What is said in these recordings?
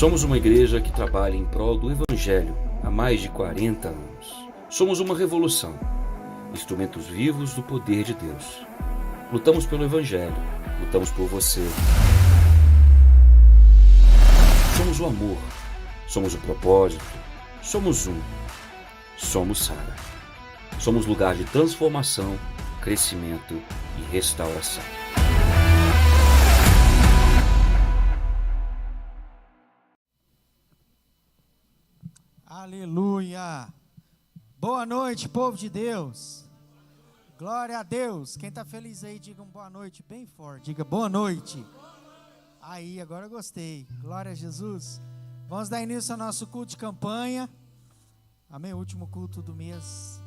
Somos uma igreja que trabalha em prol do Evangelho há mais de 40 anos. Somos uma revolução, instrumentos vivos do poder de Deus. Lutamos pelo Evangelho, lutamos por você. Somos o amor, somos o propósito, somos um, somos Sara. Somos lugar de transformação, crescimento e restauração. Aleluia! Boa noite, povo de Deus. Glória a Deus. Quem está feliz aí, diga boa noite bem forte. Diga boa noite. Aí, agora eu gostei. Glória a Jesus. Vamos dar início ao nosso culto de campanha. Amém? O último culto do mês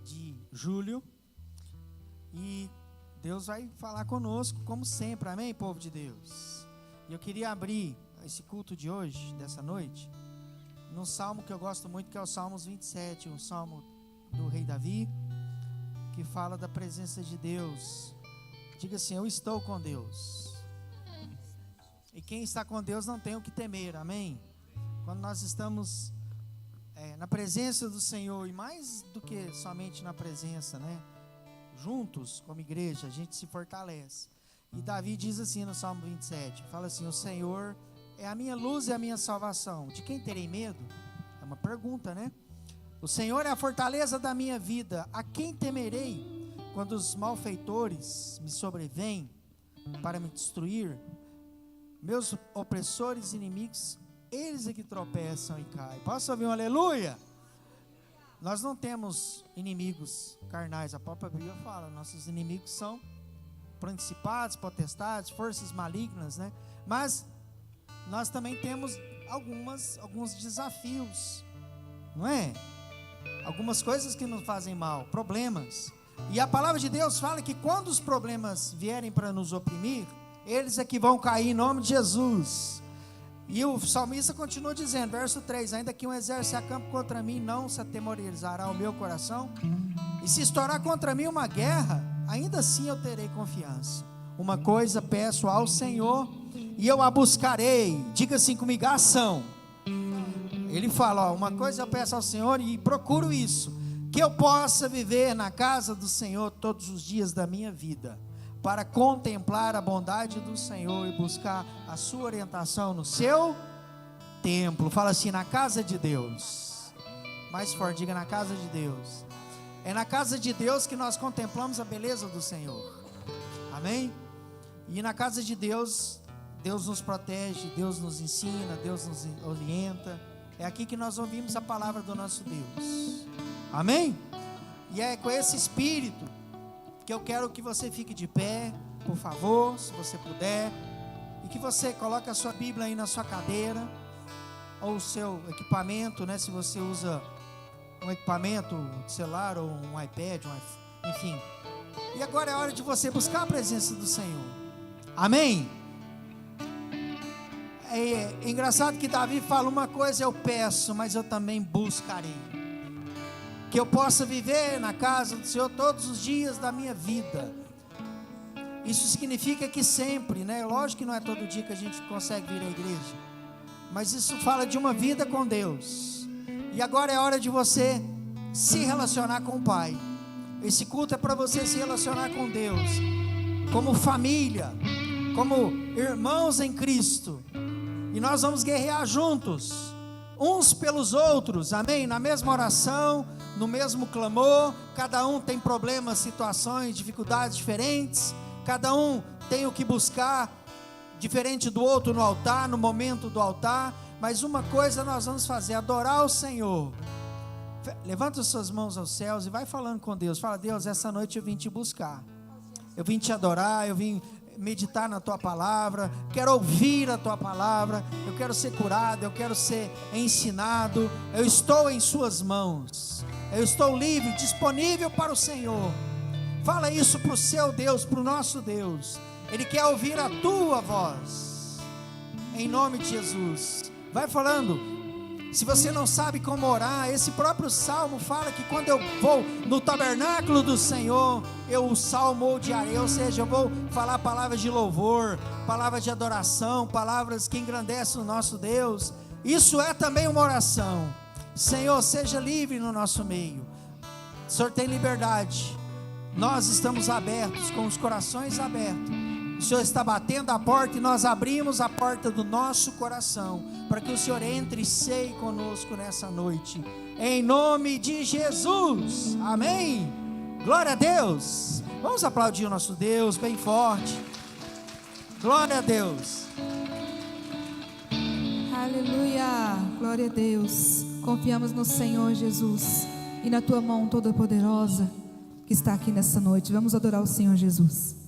de julho. E Deus vai falar conosco, como sempre. Amém, povo de Deus? E eu queria abrir esse culto de hoje, dessa noite, num salmo que eu gosto muito, que é o Salmos 27, um salmo do rei Davi, que fala da presença de Deus. Diga assim: eu estou com Deus. E quem está com Deus não tem o que temer, amém? Quando nós estamos na presença do Senhor, e mais do que somente na presença, né? Juntos, como igreja, a gente se fortalece. E Davi diz assim no Salmo 27, fala assim: o Senhor é a minha luz e a minha salvação. De quem terei medo? É uma pergunta, né? O Senhor é a fortaleza da minha vida. A quem temerei quando os malfeitores me sobrevêm para me destruir? Meus opressores e inimigos, eles é que tropeçam e caem. Posso ouvir um aleluia? Nós não temos inimigos carnais. A própria Bíblia fala, nossos inimigos são principados, potestades, forças malignas, né? Mas nós também temos alguns desafios, não é? Algumas coisas que nos fazem mal, problemas. E a palavra de Deus fala que quando os problemas vierem para nos oprimir, eles é que vão cair em nome de Jesus. E o salmista continua dizendo, verso 3: ainda que um exército se acampe contra mim, não se atemorizará o meu coração. E se estourar contra mim uma guerra, ainda assim eu terei confiança. Uma coisa peço ao Senhor, e eu a buscarei. Diga assim comigo: ação. Ele fala, uma coisa eu peço ao Senhor e procuro isso, que eu possa viver na casa do Senhor todos os dias da minha vida, para contemplar a bondade do Senhor e buscar a sua orientação no seu templo. Fala assim: na casa de Deus. Mais forte, diga: na casa de Deus. É na casa de Deus que nós contemplamos a beleza do Senhor. Amém? E na casa de Deus, Deus nos protege, Deus nos ensina, Deus nos orienta. É aqui que nós ouvimos a palavra do nosso Deus. Amém? E é com esse espírito que eu quero que você fique de pé, por favor, se você puder, e que você coloque a sua Bíblia aí na sua cadeira, ou o seu equipamento, né? Se você usa um equipamento, um celular ou um iPad, enfim. E agora é hora de você buscar a presença do Senhor. Amém? É engraçado que Davi fala, uma coisa eu peço, mas eu também buscarei. Que eu possa viver na casa do Senhor todos os dias da minha vida. Isso significa que sempre, né? Lógico que não é todo dia que a gente consegue vir à igreja, mas isso fala de uma vida com Deus. E agora é hora de você se relacionar com o Pai. Esse culto é para você se relacionar com Deus, como família, como irmãos em Cristo. E nós vamos guerrear juntos, uns pelos outros, amém? Na mesma oração, no mesmo clamor. Cada um tem problemas, situações, dificuldades diferentes. Cada um tem o que buscar, diferente do outro no altar, no momento do altar. Mas uma coisa nós vamos fazer: adorar o Senhor. Levanta as suas mãos aos céus e vai falando com Deus. Fala: Deus, essa noite eu vim te buscar, eu vim te adorar, eu vim meditar na tua palavra, quero ouvir a tua palavra, eu quero ser curado, eu quero ser ensinado. Eu estou em suas mãos, eu estou livre, disponível para o Senhor. Fala isso para o seu Deus, para o nosso Deus. Ele quer ouvir a tua voz, em nome de Jesus. Vai falando: Se você não sabe como orar, esse próprio salmo fala que quando eu vou no tabernáculo do Senhor, eu o salmodiarei, ou seja, eu vou falar palavras de louvor, palavras de adoração, palavras que engrandecem o nosso Deus. Isso é também uma oração. Senhor, seja livre no nosso meio. O Senhor tem liberdade. Nós estamos abertos, com os corações abertos. O Senhor está batendo a porta e nós abrimos a porta do nosso coração para que o Senhor entre e ceie conosco nessa noite, em nome de Jesus, amém? Glória a Deus. Vamos aplaudir o nosso Deus bem forte. Glória a Deus. Aleluia, glória a Deus. Confiamos no Senhor Jesus e na tua mão toda poderosa que está aqui nessa noite. Vamos adorar o Senhor Jesus.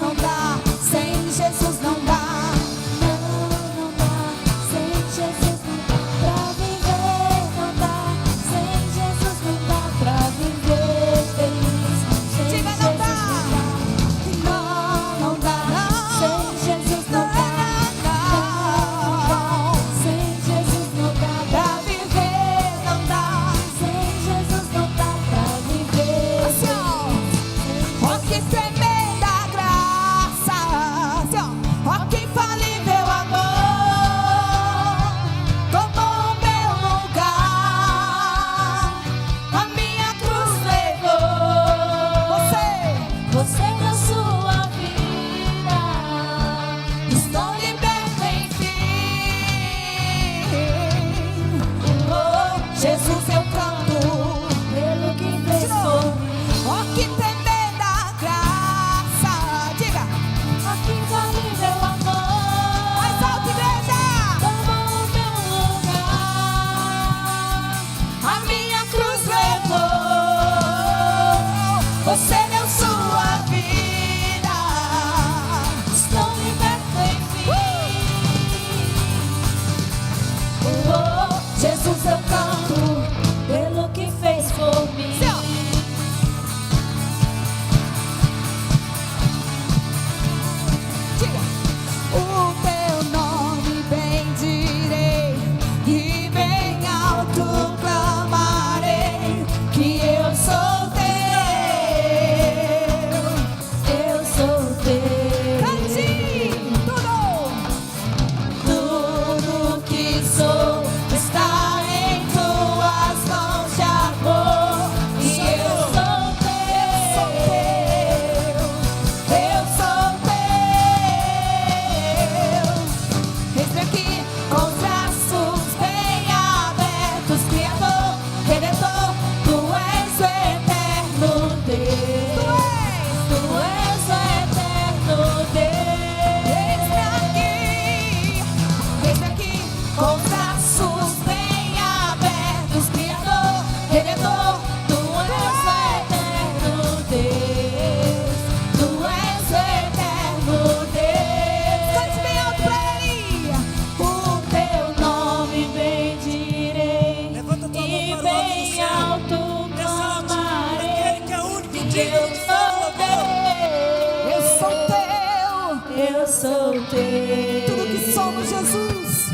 Não dá, sem Jesus não dá. eu sou teu. Tudo que somos, Jesus.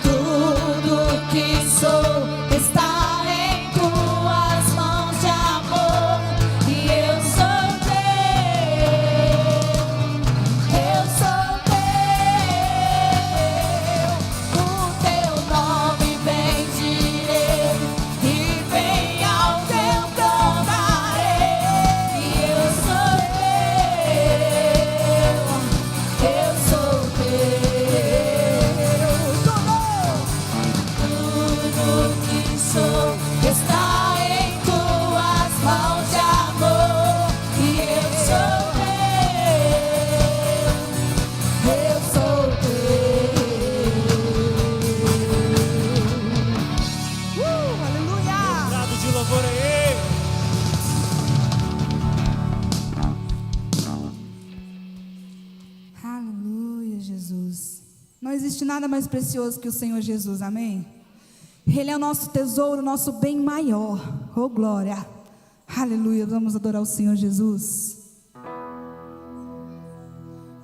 Tudo que sou está em tuas mãos de amor. E eu sou teu. Eu sou teu. O teu nome bendirei e bem ao teu cantarei. E eu sou teu. Eu sou teu. Tudo que sou está em tuas mãos de amor. E eu sou teu. Eu sou teu. Aleluia. Brado de louvor aí. Aleluia, Jesus. Não existe nada mais precioso que o Senhor Jesus, amém? Ele é o nosso tesouro, o nosso bem maior. Oh, glória. Aleluia, vamos adorar o Senhor Jesus.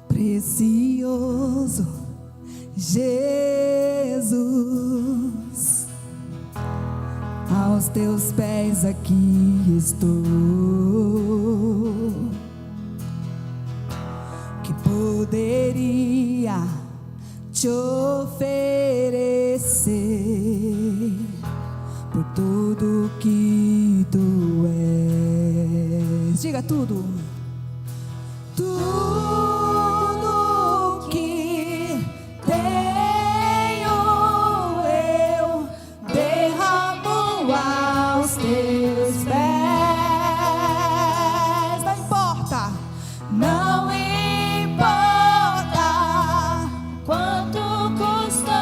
Precioso Jesus, aos teus pés aqui estou. Que poderia te oferecer por tudo que tu és. Diga tudo. Tudo que tenho eu derramo aos teus pés. Não importa. Não importa quanto custou,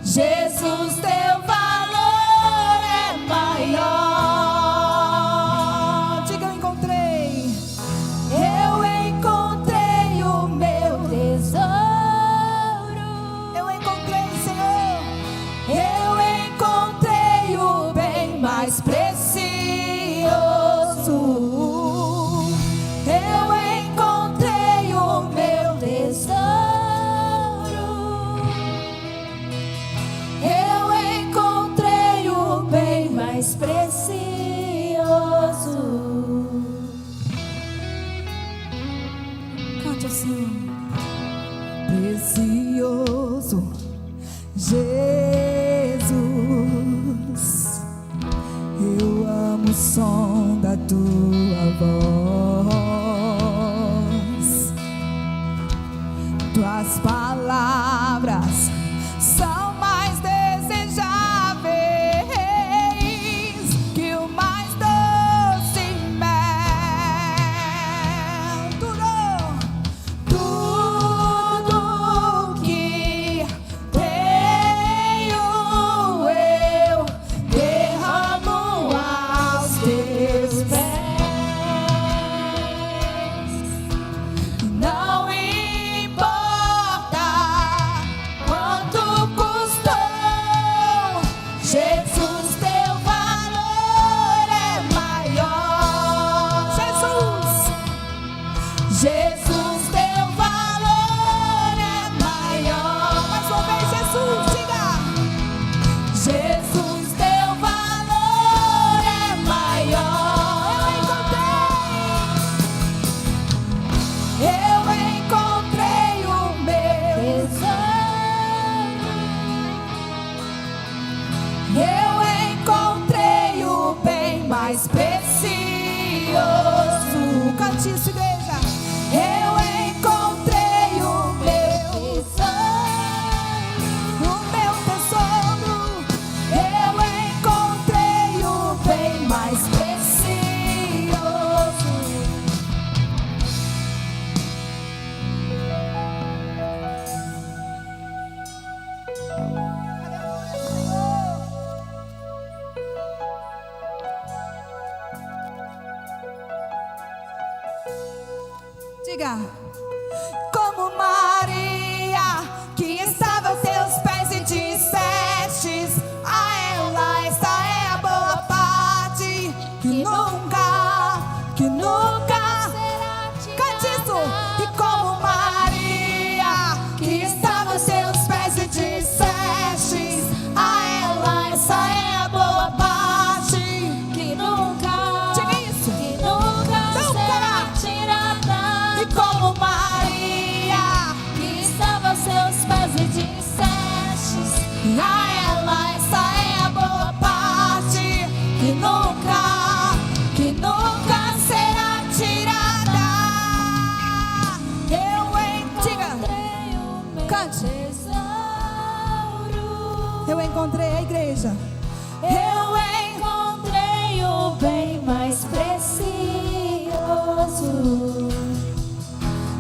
Jesus, teu valor é maior. Diga, eu encontrei. Eu encontrei o meu tesouro. Eu encontrei, Senhor. Eu encontrei o bem mais precioso. Eu encontrei o meu tesouro. Eu encontrei o bem mais precioso. Cante assim. Precioso Jesus, eu amo o som da tua voz. Tuas palavras são mais desejáveis que o mais doce mel. Tudo que tenho eu derramo aos teus pés. Não importa quanto custou, Jesus, teu valor é maior. Jesus, teu valor é maior. Mais uma vez, Jesus, diga. Jesus, teu valor é maior. Eu encontrei o meu tesouro. Eu encontrei o bem mais precioso. Cante isso, igreja. Eu encontrei o meu tesouro. O meu tesouro. Eu encontrei o bem mais precioso. Diga. Como Maria, que estava aos teus pés e dissestes: a ela esta é a boa parte, que nunca Será cante isso.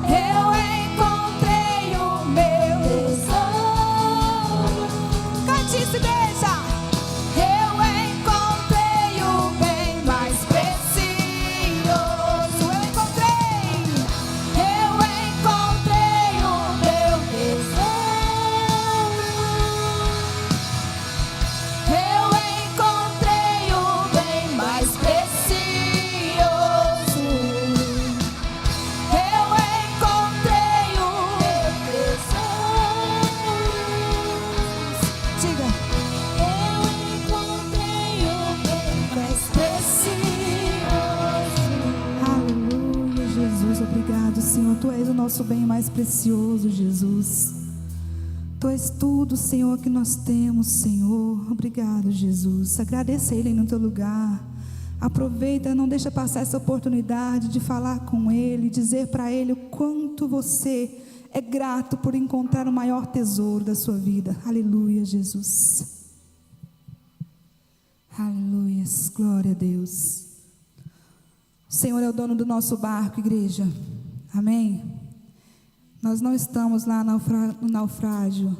Eu encontrei o meu tesouro. Cante isso, igreja. Eu encontrei o bem mais precioso. Eu encontrei o meu tesouro. Eu encontrei o bem mais precioso. Eu encontrei o meu tesouro. Diga. Eu encontrei o bem mais precioso. Aleluia, Jesus. Obrigado, Senhor. Tu és o nosso bem mais precioso, Jesus. Tu és tudo, Senhor, que nós temos, Senhor. Obrigado, Jesus. Agradeça a Ele no teu lugar. Aproveita, não deixa passar essa oportunidade de falar com Ele, dizer para Ele o quanto você é grato por encontrar o maior tesouro da sua vida. Aleluia, Jesus. Aleluia, glória a Deus. O Senhor é o dono do nosso barco, igreja. Amém? Nós não estamos lá no naufrágio,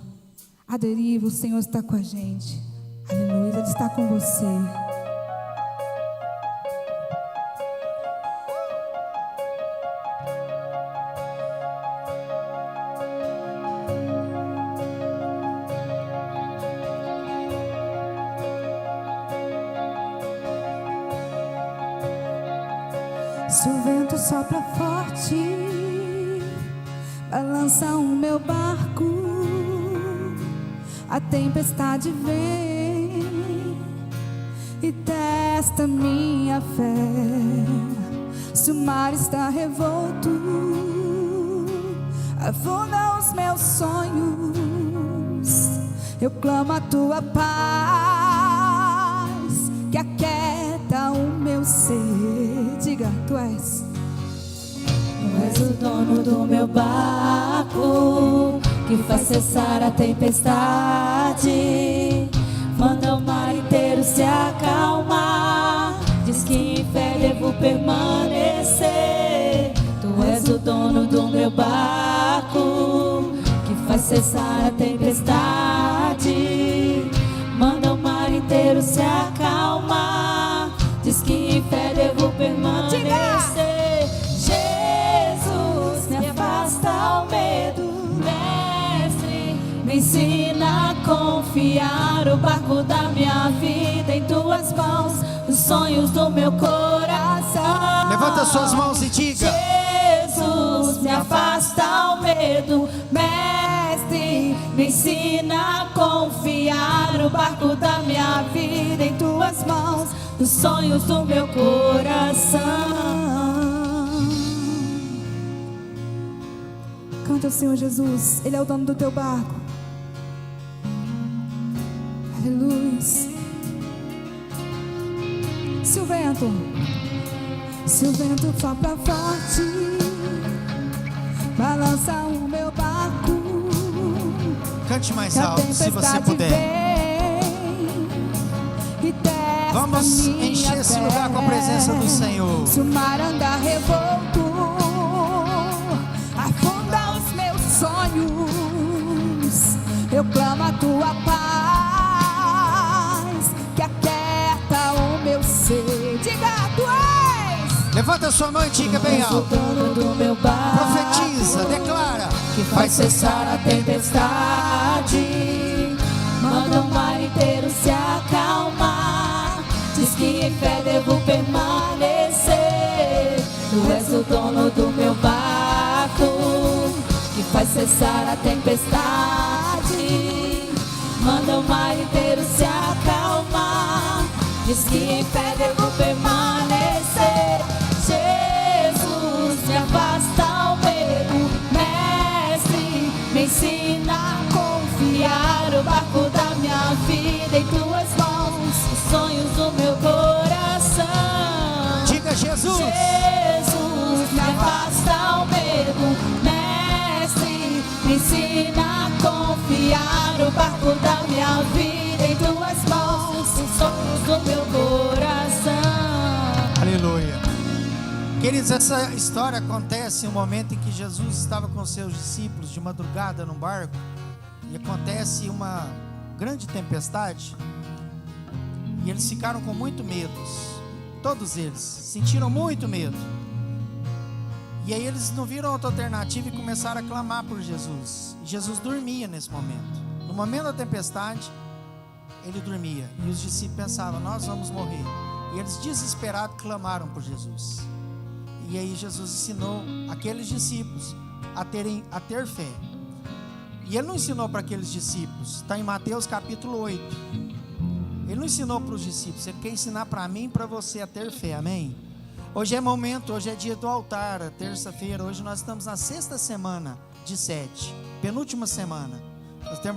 à deriva. O Senhor está com a gente. Aleluia, Ele está com você. Se o vento sopra forte, balança o meu barco, a tempestade vem e testa minha fé. Se o mar está revolto, afunda os meus sonhos, eu clamo a tua paz, que aquieta o meu ser. Diga, tu és. Tu és o dono do meu barco, que faz cessar a tempestade, manda o mar inteiro se acalmar, diz que em fé devo permanecer. Tu és o dono do meu barco, que faz cessar a tempestade, manda o mar inteiro se acalmar, diz que em fé devo permanecer. Jesus, me afasta o medo, mestre, me ensina a confiar o barco da minha vida em tuas mãos, os sonhos do meu coração. Levanta suas mãos e diga: Jesus, me afasta o medo, mestre, me ensina a confiar o barco da minha vida em tuas mãos, os sonhos do meu coração. Canta ao Senhor Jesus, Ele é o dono do teu barco. Aleluia. Se o vento sopra forte, balança o meu barco, cante mais que a alto se você tempestade puder. vem e testa Vamos minha encher esse fé. lugar com a presença do Senhor. Se o mar andar revolto, afunda os meus sonhos, eu clamo a tua paz, que aquieta o meu ser. Diga, tu és. Levanta sua mão e diga bem És o alto. dono do meu barco, Profetiza, declara. que faz cessar a tempestade, manda o mar inteiro se acalmar, diz que em fé devo permanecer. Tu és o dono do meu barco, que faz cessar a tempestade, manda o mar inteiro se acalmar, diz que em fé devo permanecer. Jesus, me afasta o medo, mestre, me ensina a confiar o barco da minha vida em tuas mãos, os sonhos do meu coração. Diga Jesus. Jesus, me afasta o medo, mestre, me ensina a confiar o barco da minha vida em tuas mãos, os sonhos do meu coração. Queridos, essa história acontece em um momento em que Jesus estava com seus discípulos de madrugada num barco e acontece uma grande tempestade e eles ficaram com muito medo. Todos eles sentiram muito medo. E aí eles não viram outra alternativa e começaram a clamar por Jesus. E Jesus dormia nesse momento. No momento da tempestade, ele dormia. E os discípulos pensavam, nós vamos morrer. E eles desesperados clamaram por Jesus. E aí Jesus ensinou aqueles discípulos a ter fé. E ele não ensinou para aqueles discípulos. Está em Mateus capítulo 8. Ele não ensinou para os discípulos. Ele quer ensinar para mim e para você a ter fé. Amém? Hoje é momento, hoje é dia do altar, terça-feira. Hoje nós estamos na 6ª semana de 7. Penúltima semana.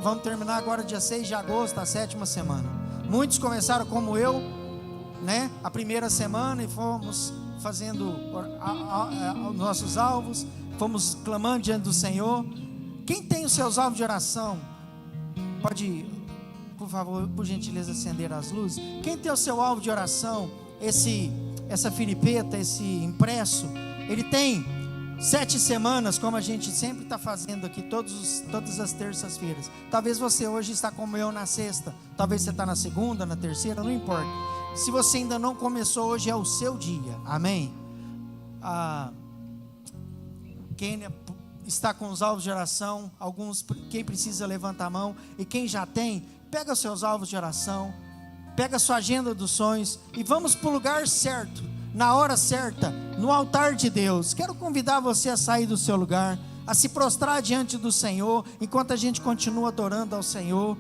Vamos terminar agora dia 6 de agosto, a 7ª semana. Muitos começaram como eu, né? A primeira semana e fomos fazendo nossos alvos, fomos clamando diante do Senhor. Quem tem os seus alvos de oração, pode, por favor, por gentileza, acender as luzes. Quem tem o seu alvo de oração, essa filipeta, esse impresso, ele tem 7 semanas, como a gente sempre está fazendo aqui, todas as terças-feiras. Talvez você hoje está como eu na sexta, talvez você está na segunda, na terceira, não importa. Se você ainda não começou, hoje é o seu dia, amém? Quem está com os alvos de oração, quem precisa levanta a mão, e quem já tem, pega os seus alvos de oração, pega a sua agenda dos sonhos, e vamos para o lugar certo, na hora certa, no altar de Deus. Quero convidar você a sair do seu lugar, a se prostrar diante do Senhor, enquanto a gente continua adorando ao Senhor,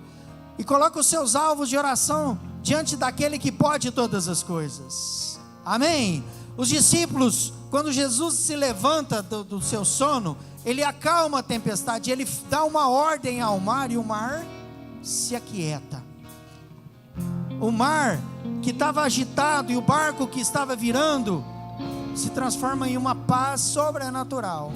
e coloca os seus alvos de oração diante daquele que pode todas as coisas, amém? Os discípulos, quando Jesus se levanta do seu sono, ele acalma a tempestade, ele dá uma ordem ao mar, e o mar se aquieta. O mar que estava agitado e o barco que estava virando se transforma em uma paz sobrenatural.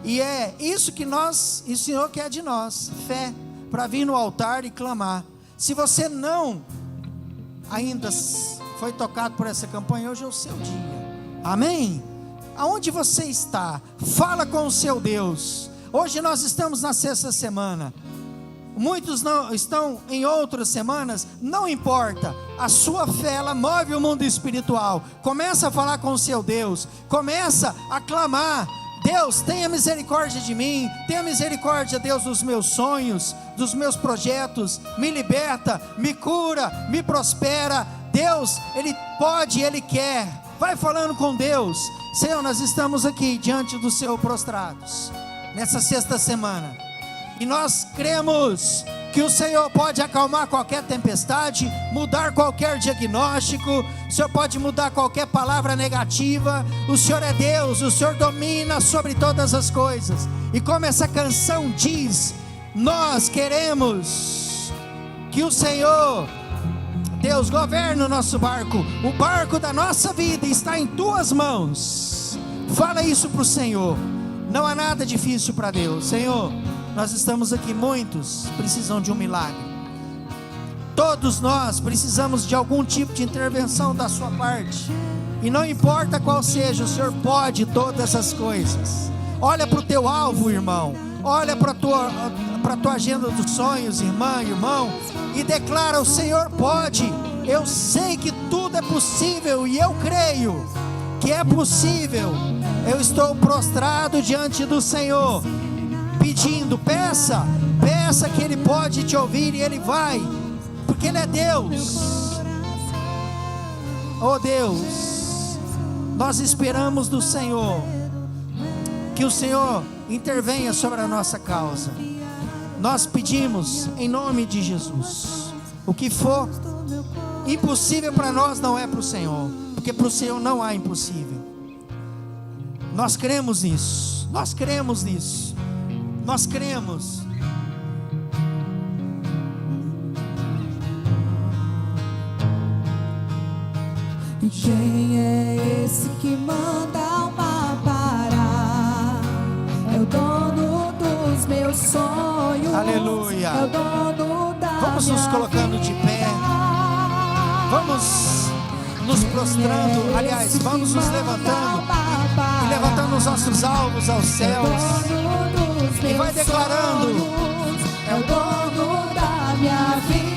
E é isso que o Senhor quer de nós, fé, para vir no altar e clamar. Se você não ainda foi tocado por essa campanha, hoje é o seu dia, amém? Aonde você está, fala com o seu Deus. Hoje nós estamos na 6ª semana, muitos não estão em outras semanas, não importa, a sua fé, ela move o mundo espiritual. Começa a falar com o seu Deus, começa a clamar: Deus, tenha misericórdia de mim, tenha misericórdia, Deus, dos meus sonhos, dos meus projetos, me liberta, me cura, me prospera. Deus, Ele pode, Ele quer. Vai falando com Deus. Senhor, nós estamos aqui diante do Senhor prostrados, nessa 6ª semana, e nós cremos que o Senhor pode acalmar qualquer tempestade, mudar qualquer diagnóstico, o Senhor pode mudar qualquer palavra negativa. O Senhor é Deus, o Senhor domina sobre todas as coisas, e como essa canção diz, nós queremos que o Senhor, Deus, governe o nosso barco. O barco da nossa vida está em tuas mãos. Fala isso para o Senhor. Não há nada difícil para Deus. Senhor, nós estamos aqui, muitos precisam de um milagre. Todos nós precisamos de algum tipo de intervenção da sua parte. E não importa qual seja, o Senhor pode todas as coisas. Olha para o teu alvo, irmão. Olha para a tua agenda dos sonhos, irmã, irmão, e declara: o Senhor pode. Eu sei que tudo é possível, e eu creio que é possível. Eu estou prostrado diante do Senhor, pedindo, peça que Ele pode te ouvir, e Ele vai, porque Ele é Deus. Oh Deus, nós esperamos do Senhor, que o Senhor intervenha sobre a nossa causa. Nós pedimos em nome de Jesus. O que for impossível para nós não é para o Senhor, porque para o Senhor não há impossível. Nós cremos nisso, nós cremos nisso, nós cremos. E quem é esse que manda o mar parar? É o dono dos meus sonhos. Aleluia. É o dono da Vamos nos colocando de pé. Vamos nos prostrando. Aliás, vamos nos levantando. levando os nossos alvos aos céus. E vai declarando: é o dono da minha vida.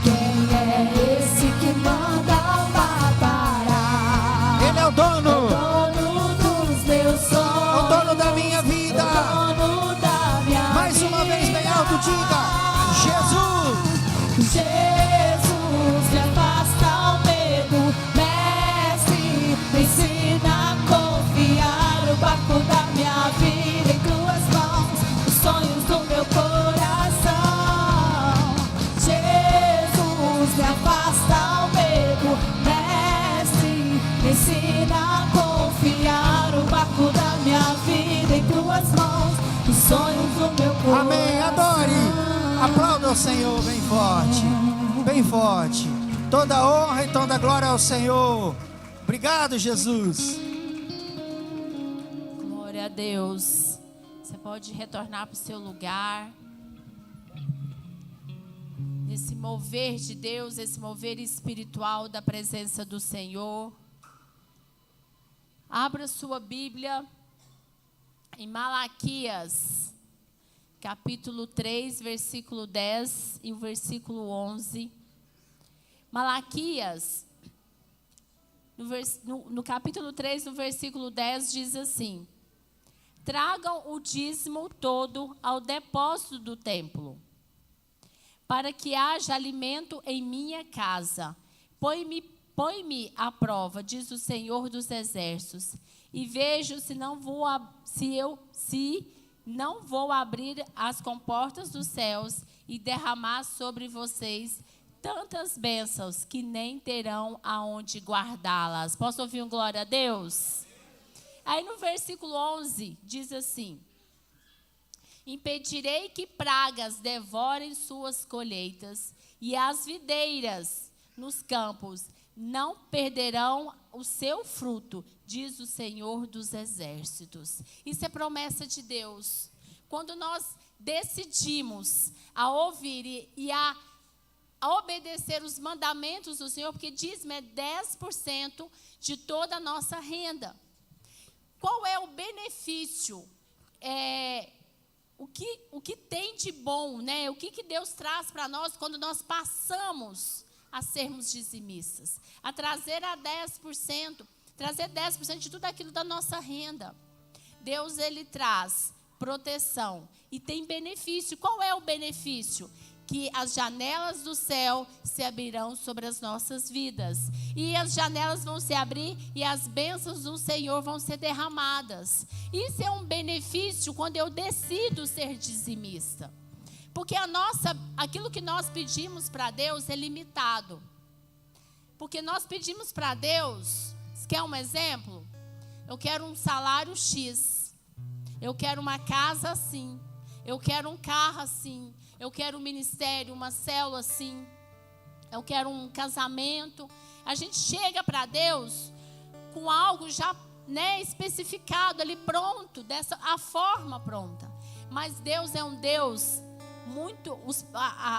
Quem é esse que manda o mar parar? Ele é o dono. É o dono dos meus sonhos. É o dono da minha vida. É o dono da minha Mais uma vez bem alto, diga: Jesus. Jesus, me afasta o medo, mestre, me ensina a confiar o barco da minha vida em tuas mãos, os sonhos do meu coração. Jesus, me afasta o medo, mestre, me ensina a confiar o barco da minha vida em tuas mãos, os sonhos do meu coração. Amém. Adore. Aplauda o Senhor bem forte. Bem forte. Toda honra e toda glória ao Senhor. Obrigado, Jesus. Glória a Deus. Você pode retornar para o seu lugar. Esse mover de Deus, esse mover espiritual da presença do Senhor. Abra sua Bíblia em Malaquias, capítulo 3, versículo 10 e o versículo 11. Malaquias, no capítulo 3, no versículo 10, diz assim: tragam o dízimo todo ao depósito do templo, para que haja alimento em minha casa. Põe-me à prova, diz o Senhor dos Exércitos, e vejo se não vou abrir as comportas dos céus e derramar sobre vocês tantas bênçãos que nem terão aonde guardá-las. Posso ouvir um glória a Deus? Aí no versículo 11 diz assim: impedirei que pragas devorem suas colheitas, e as videiras nos campos não perderão o seu fruto, diz o Senhor dos Exércitos. Isso é promessa de Deus. Quando nós decidimos a ouvir e a obedecer os mandamentos do Senhor, porque dízimo é 10% de toda a nossa renda. Qual é o benefício? O que tem de bom, né? O que Deus traz para nós quando nós passamos a sermos dizimistas, a trazer 10% de tudo aquilo da nossa renda. Deus, ele traz proteção e tem benefício. Qual é o benefício? Que as janelas do céu se abrirão sobre as nossas vidas. E as janelas vão se abrir e as bênçãos do Senhor vão ser derramadas. Isso é um benefício quando eu decido ser dizimista. Porque aquilo que nós pedimos para Deus é limitado. Porque nós pedimos para Deus, você quer um exemplo? Eu quero um salário X. Eu quero uma casa assim. Eu quero um carro assim. Eu quero um ministério, uma célula assim. Eu quero um casamento. A gente chega para Deus com algo já, né, especificado ali, pronto, a forma pronta. Mas Deus é um Deus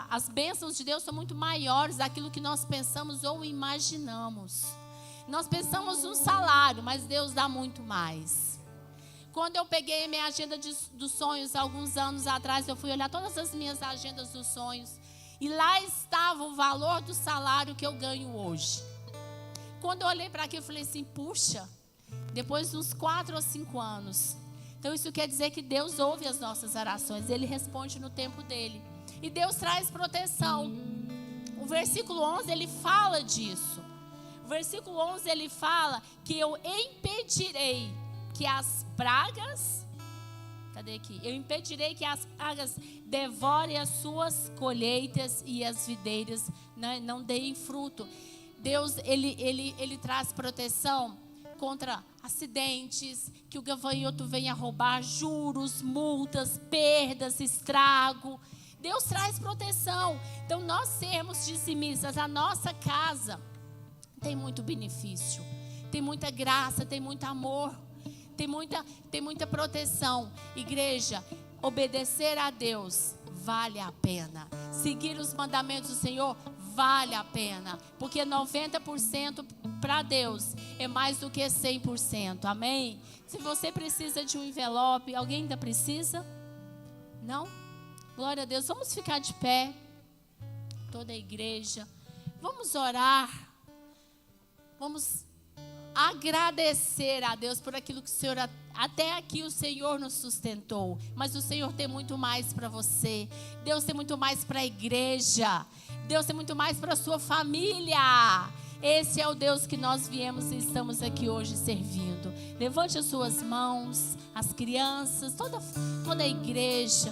as bênçãos de Deus são muito maiores daquilo que nós pensamos ou imaginamos. Nós pensamos um salário, mas Deus dá muito mais. Quando eu peguei a minha agenda dos sonhos, alguns anos atrás, eu fui olhar todas as minhas agendas dos sonhos, e lá estava o valor do salário que eu ganho hoje. Quando eu olhei para aquilo, eu falei assim, puxa, depois de uns 4 ou 5 anos. Então isso quer dizer que Deus ouve as nossas orações, Ele responde no tempo dEle. E Deus traz proteção. O versículo 11, ele fala disso. O versículo 11, ele fala que eu impedirei que as pragas... Cadê aqui? Eu impedirei que as pragas devorem as suas colheitas e as videiras não deem fruto. Deus, ele traz proteção contra acidentes, que o gafanhoto venha roubar, juros, multas, perdas, estrago. Deus traz proteção. Então, nós sermos dizimistas, a nossa casa tem muito benefício, tem muita graça, tem muito amor, tem muita proteção. Igreja, obedecer a Deus vale a pena. Seguir os mandamentos do Senhor vale a pena, porque 90% para Deus é mais do que 100%, amém? Se você precisa de um envelope, alguém ainda precisa? Não? Glória a Deus, vamos ficar de pé, toda a igreja, vamos orar, vamos agradecer a Deus por aquilo que o Senhor, até aqui o Senhor nos sustentou, mas o Senhor tem muito mais para você, Deus tem muito mais para a igreja, Deus tem muito mais para a sua família. Esse é o Deus que nós viemos e estamos aqui hoje servindo. Levante as suas mãos, as crianças, toda a igreja.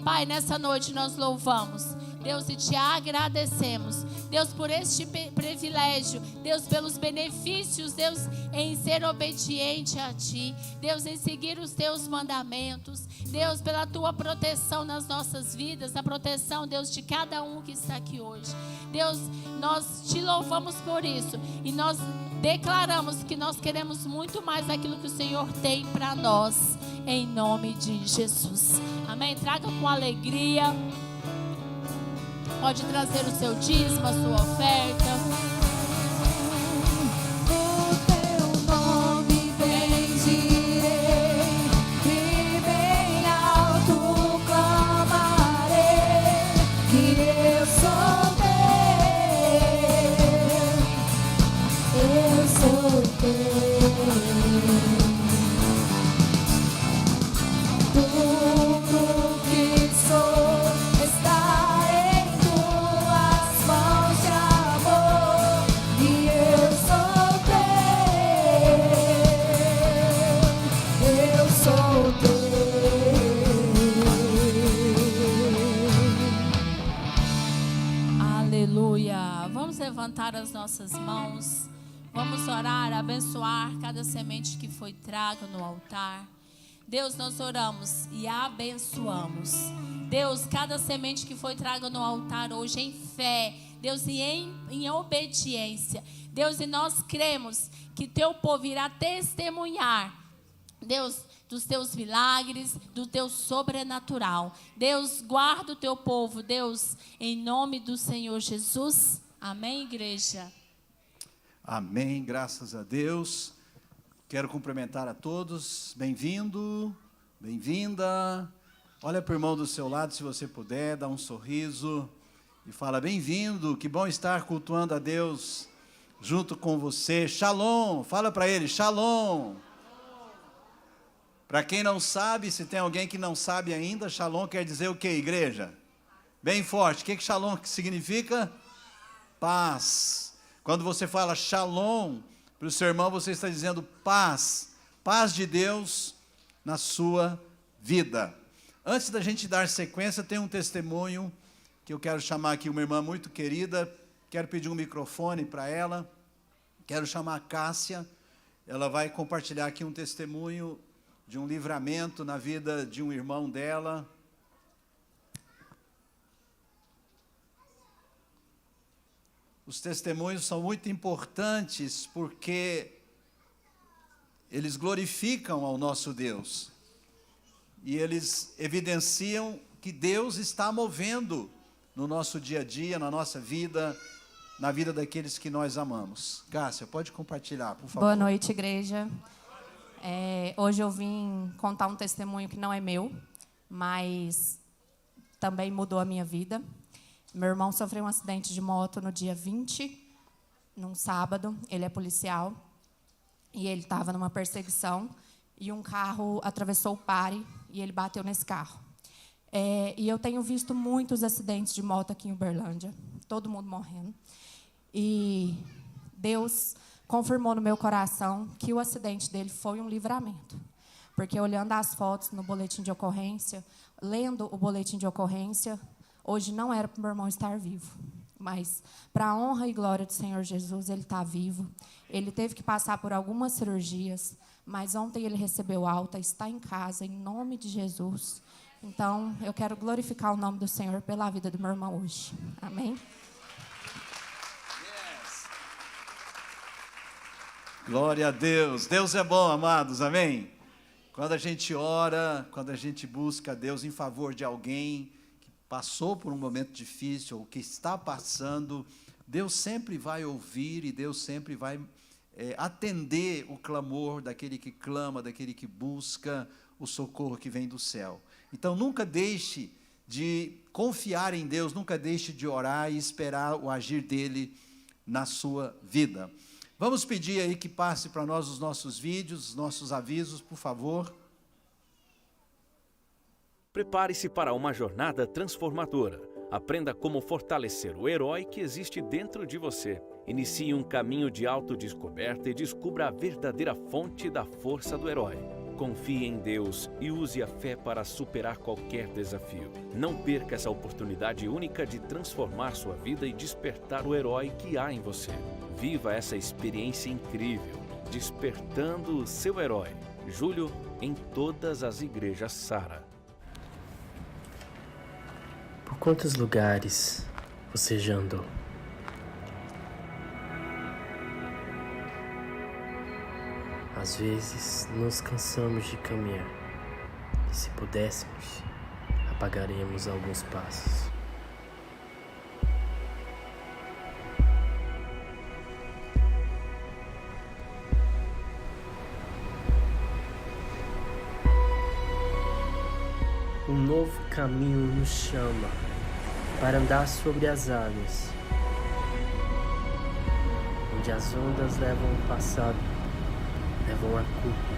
Pai, nessa noite nós louvamos, Deus, e te agradecemos, Deus, por este privilégio, Deus, pelos benefícios, Deus, em ser obediente a Ti, Deus, em seguir os Teus mandamentos, Deus, pela Tua proteção nas nossas vidas, a proteção, Deus, de cada um que está aqui hoje. Deus, nós te louvamos por isso e nós declaramos que nós queremos muito mais daquilo que o Senhor tem para nós, em nome de Jesus. Amém? Traga com alegria. Pode trazer o seu dízimo, a sua oferta. O teu nome bendirei e bem alto clamarei que eu sou teu, eu sou teu. Tudo que sou está em tuas mãos de amor e eu sou teu. Aleluia. Vamos levantar as nossas mãos. Vamos orar, abençoar cada semente que foi traga no altar. Deus, nós oramos e abençoamos. Deus, cada semente que foi traga no altar hoje em fé, Deus, e em obediência. Deus, e nós cremos que teu povo irá testemunhar, Deus, dos teus milagres, do teu sobrenatural. Deus, guarda o teu povo, Deus, em nome do Senhor Jesus. Amém, igreja? Amém, graças a Deus. Quero cumprimentar a todos. Bem-vindo, bem-vinda. Olha para o irmão do seu lado, se você puder, dá um sorriso e fala: bem-vindo, que bom estar cultuando a Deus junto com você. Shalom, fala para ele, shalom. Para quem não sabe, se tem alguém que não sabe ainda, shalom quer dizer o que, igreja? Bem forte, o que shalom significa? Paz. Quando você fala shalom para o seu irmão, você está dizendo paz, paz de Deus na sua vida. Antes da gente dar sequência, tem um testemunho que eu quero chamar aqui uma irmã muito querida, quero pedir um microfone para ela, quero chamar a Cássia, ela vai compartilhar aqui um testemunho de um livramento na vida de um irmão dela. Os testemunhos são muito importantes porque eles glorificam ao nosso Deus. E eles evidenciam que Deus está movendo no nosso dia a dia, na nossa vida, na vida daqueles que nós amamos. Cássia, pode compartilhar, por favor. Boa noite, igreja. Hoje eu vim contar um testemunho que não é meu, mas também mudou a minha vida. Meu irmão sofreu um acidente de moto no dia 20, num sábado. Ele é policial e ele estava numa perseguição e um carro atravessou o pare e ele bateu nesse carro. E eu tenho visto muitos acidentes de moto aqui em Uberlândia, todo mundo morrendo. E Deus confirmou no meu coração que o acidente dele foi um livramento. Porque olhando as fotos no boletim de ocorrência, lendo o boletim de ocorrência, hoje não era para o meu irmão estar vivo, mas para a honra e glória do Senhor Jesus, ele está vivo. Ele teve que passar por algumas cirurgias, mas ontem ele recebeu alta, está em casa, em nome de Jesus. Então, eu quero glorificar o nome do Senhor pela vida do meu irmão hoje. Amém? Glória a Deus. Deus é bom, amados, amém? Quando a gente ora, quando a gente busca Deus em favor de alguém passou por um momento difícil, ou que está passando, Deus sempre vai ouvir e Deus sempre vai atender o clamor daquele que clama, daquele que busca o socorro que vem do céu. Então, nunca deixe de confiar em Deus, nunca deixe de orar e esperar o agir dele na sua vida. Vamos pedir aí que passe para nós os nossos vídeos, os nossos avisos, por favor. Prepare-se para uma jornada transformadora. Aprenda como fortalecer o herói que existe dentro de você. Inicie um caminho de autodescoberta e descubra a verdadeira fonte da força do herói. Confie em Deus e use a fé para superar qualquer desafio. Não perca essa oportunidade única de transformar sua vida e despertar o herói que há em você. Viva essa experiência incrível, despertando o seu herói. Julho, em todas as igrejas Sara. Por quantos lugares você já andou? Às vezes nos cansamos de caminhar e, se pudéssemos, apagaríamos alguns passos. Um novo caminho nos chama para andar sobre as águas, onde as ondas levam o passado, levam a culpa,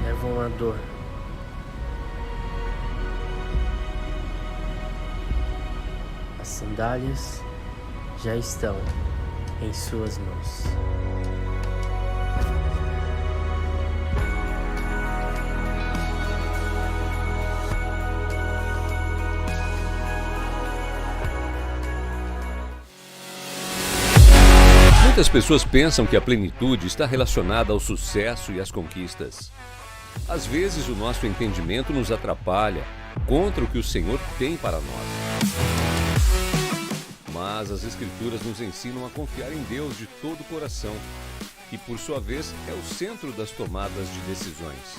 levam a dor. As sandálias já estão em suas mãos. Muitas pessoas pensam que a plenitude está relacionada ao sucesso e às conquistas. Às vezes, o nosso entendimento nos atrapalha contra o que o Senhor tem para nós. Mas as Escrituras nos ensinam a confiar em Deus de todo o coração, que, por sua vez, é o centro das tomadas de decisões.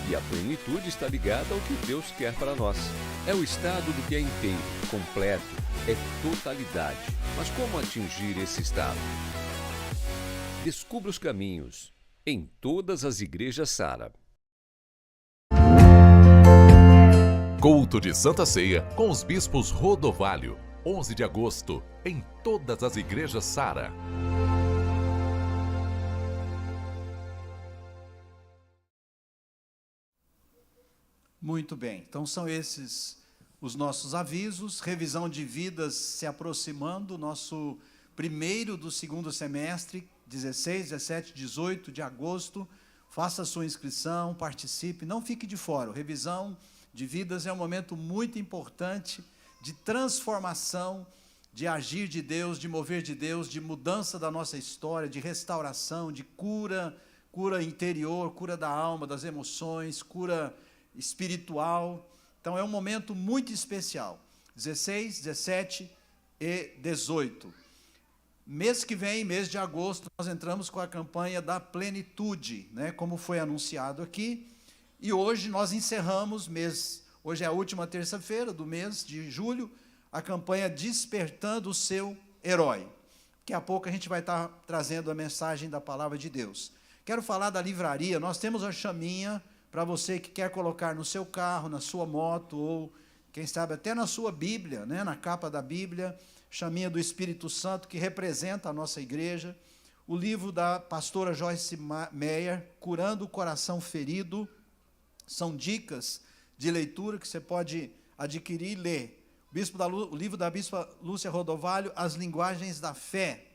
E a plenitude está ligada ao que Deus quer para nós. É o estado do que é inteiro, completo, é totalidade. Mas como atingir esse estado? Descubra os caminhos em todas as igrejas Sara. Culto de Santa Ceia com os bispos Rodovalho, 11 de agosto, em todas as igrejas Sara. Muito bem, então são esses os nossos avisos. Revisão de vidas se aproximando, nosso primeiro do segundo semestre, 16, 17, 18 de agosto. Faça a sua inscrição, participe, não fique de fora. Revisão de vidas é um momento muito importante de transformação, de agir de Deus, de mover de Deus, de mudança da nossa história, de restauração, de cura, cura interior, cura da alma, das emoções, cura espiritual. Então é um momento muito especial, 16, 17 e 18. Mês que vem, mês de agosto, nós entramos com a campanha da plenitude, né, como foi anunciado aqui, e hoje nós encerramos hoje é a última terça-feira do mês de julho, a campanha Despertando o Seu Herói. Daqui a pouco a gente vai estar trazendo a mensagem da Palavra de Deus. Quero falar da livraria. Nós temos a chaminha para você que quer colocar no seu carro, na sua moto, ou quem sabe até na sua Bíblia, né, na capa da Bíblia, chaminha do Espírito Santo, que representa a nossa igreja. O livro da pastora Joyce Meyer, Curando o Coração Ferido. São dicas de leitura que você pode adquirir e ler. O livro da bispa Lúcia Rodovalho, As Linguagens da Fé.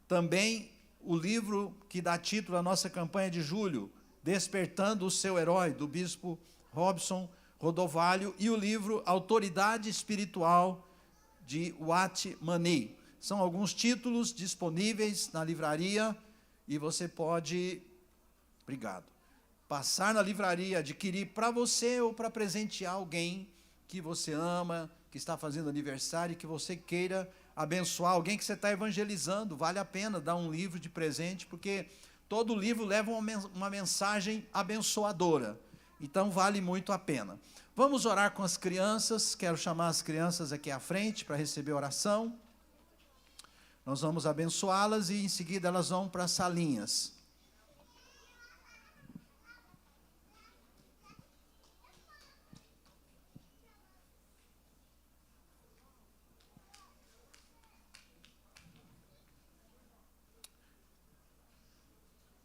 Também o livro que dá título à nossa campanha de julho, Despertando o Seu Herói, do bispo Robson Rodovalho, e o livro Autoridade Espiritual, de Wat Mani. São alguns títulos disponíveis na livraria e você pode, passar na livraria, adquirir para você ou para presentear alguém que você ama, que está fazendo aniversário, que você queira abençoar, alguém que você está evangelizando. Vale a pena dar um livro de presente, porque todo livro leva uma mensagem abençoadora. Então, vale muito a pena. Vamos orar com as crianças. Quero chamar as crianças aqui à frente para receber oração. Nós vamos abençoá-las e em seguida elas vão para as salinhas.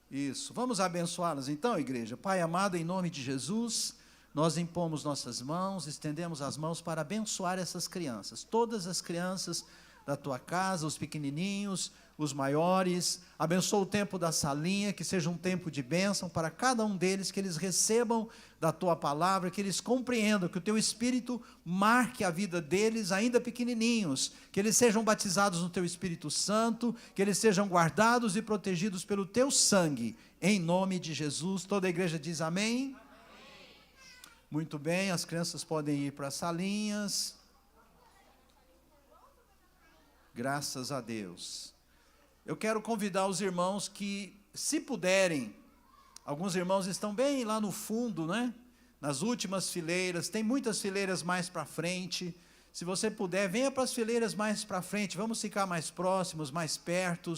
Isso, vamos abençoá-las então, igreja. Pai amado, em nome de Jesus, nós impomos nossas mãos, estendemos as mãos para abençoar essas crianças, todas as crianças da tua casa, os pequenininhos, os maiores. Abençoa o tempo da salinha, que seja um tempo de bênção para cada um deles, que eles recebam da tua palavra, que eles compreendam, que o teu Espírito marque a vida deles ainda pequenininhos, que eles sejam batizados no teu Espírito Santo, que eles sejam guardados e protegidos pelo teu sangue, em nome de Jesus. Toda a igreja diz amém? Muito bem, as crianças podem ir para as salinhas. Graças a Deus. Eu quero convidar os irmãos que, se puderem, alguns irmãos estão bem lá no fundo, né? Nas últimas fileiras, tem muitas fileiras mais para frente. Se você puder, venha para as fileiras mais para frente, vamos ficar mais próximos, mais perto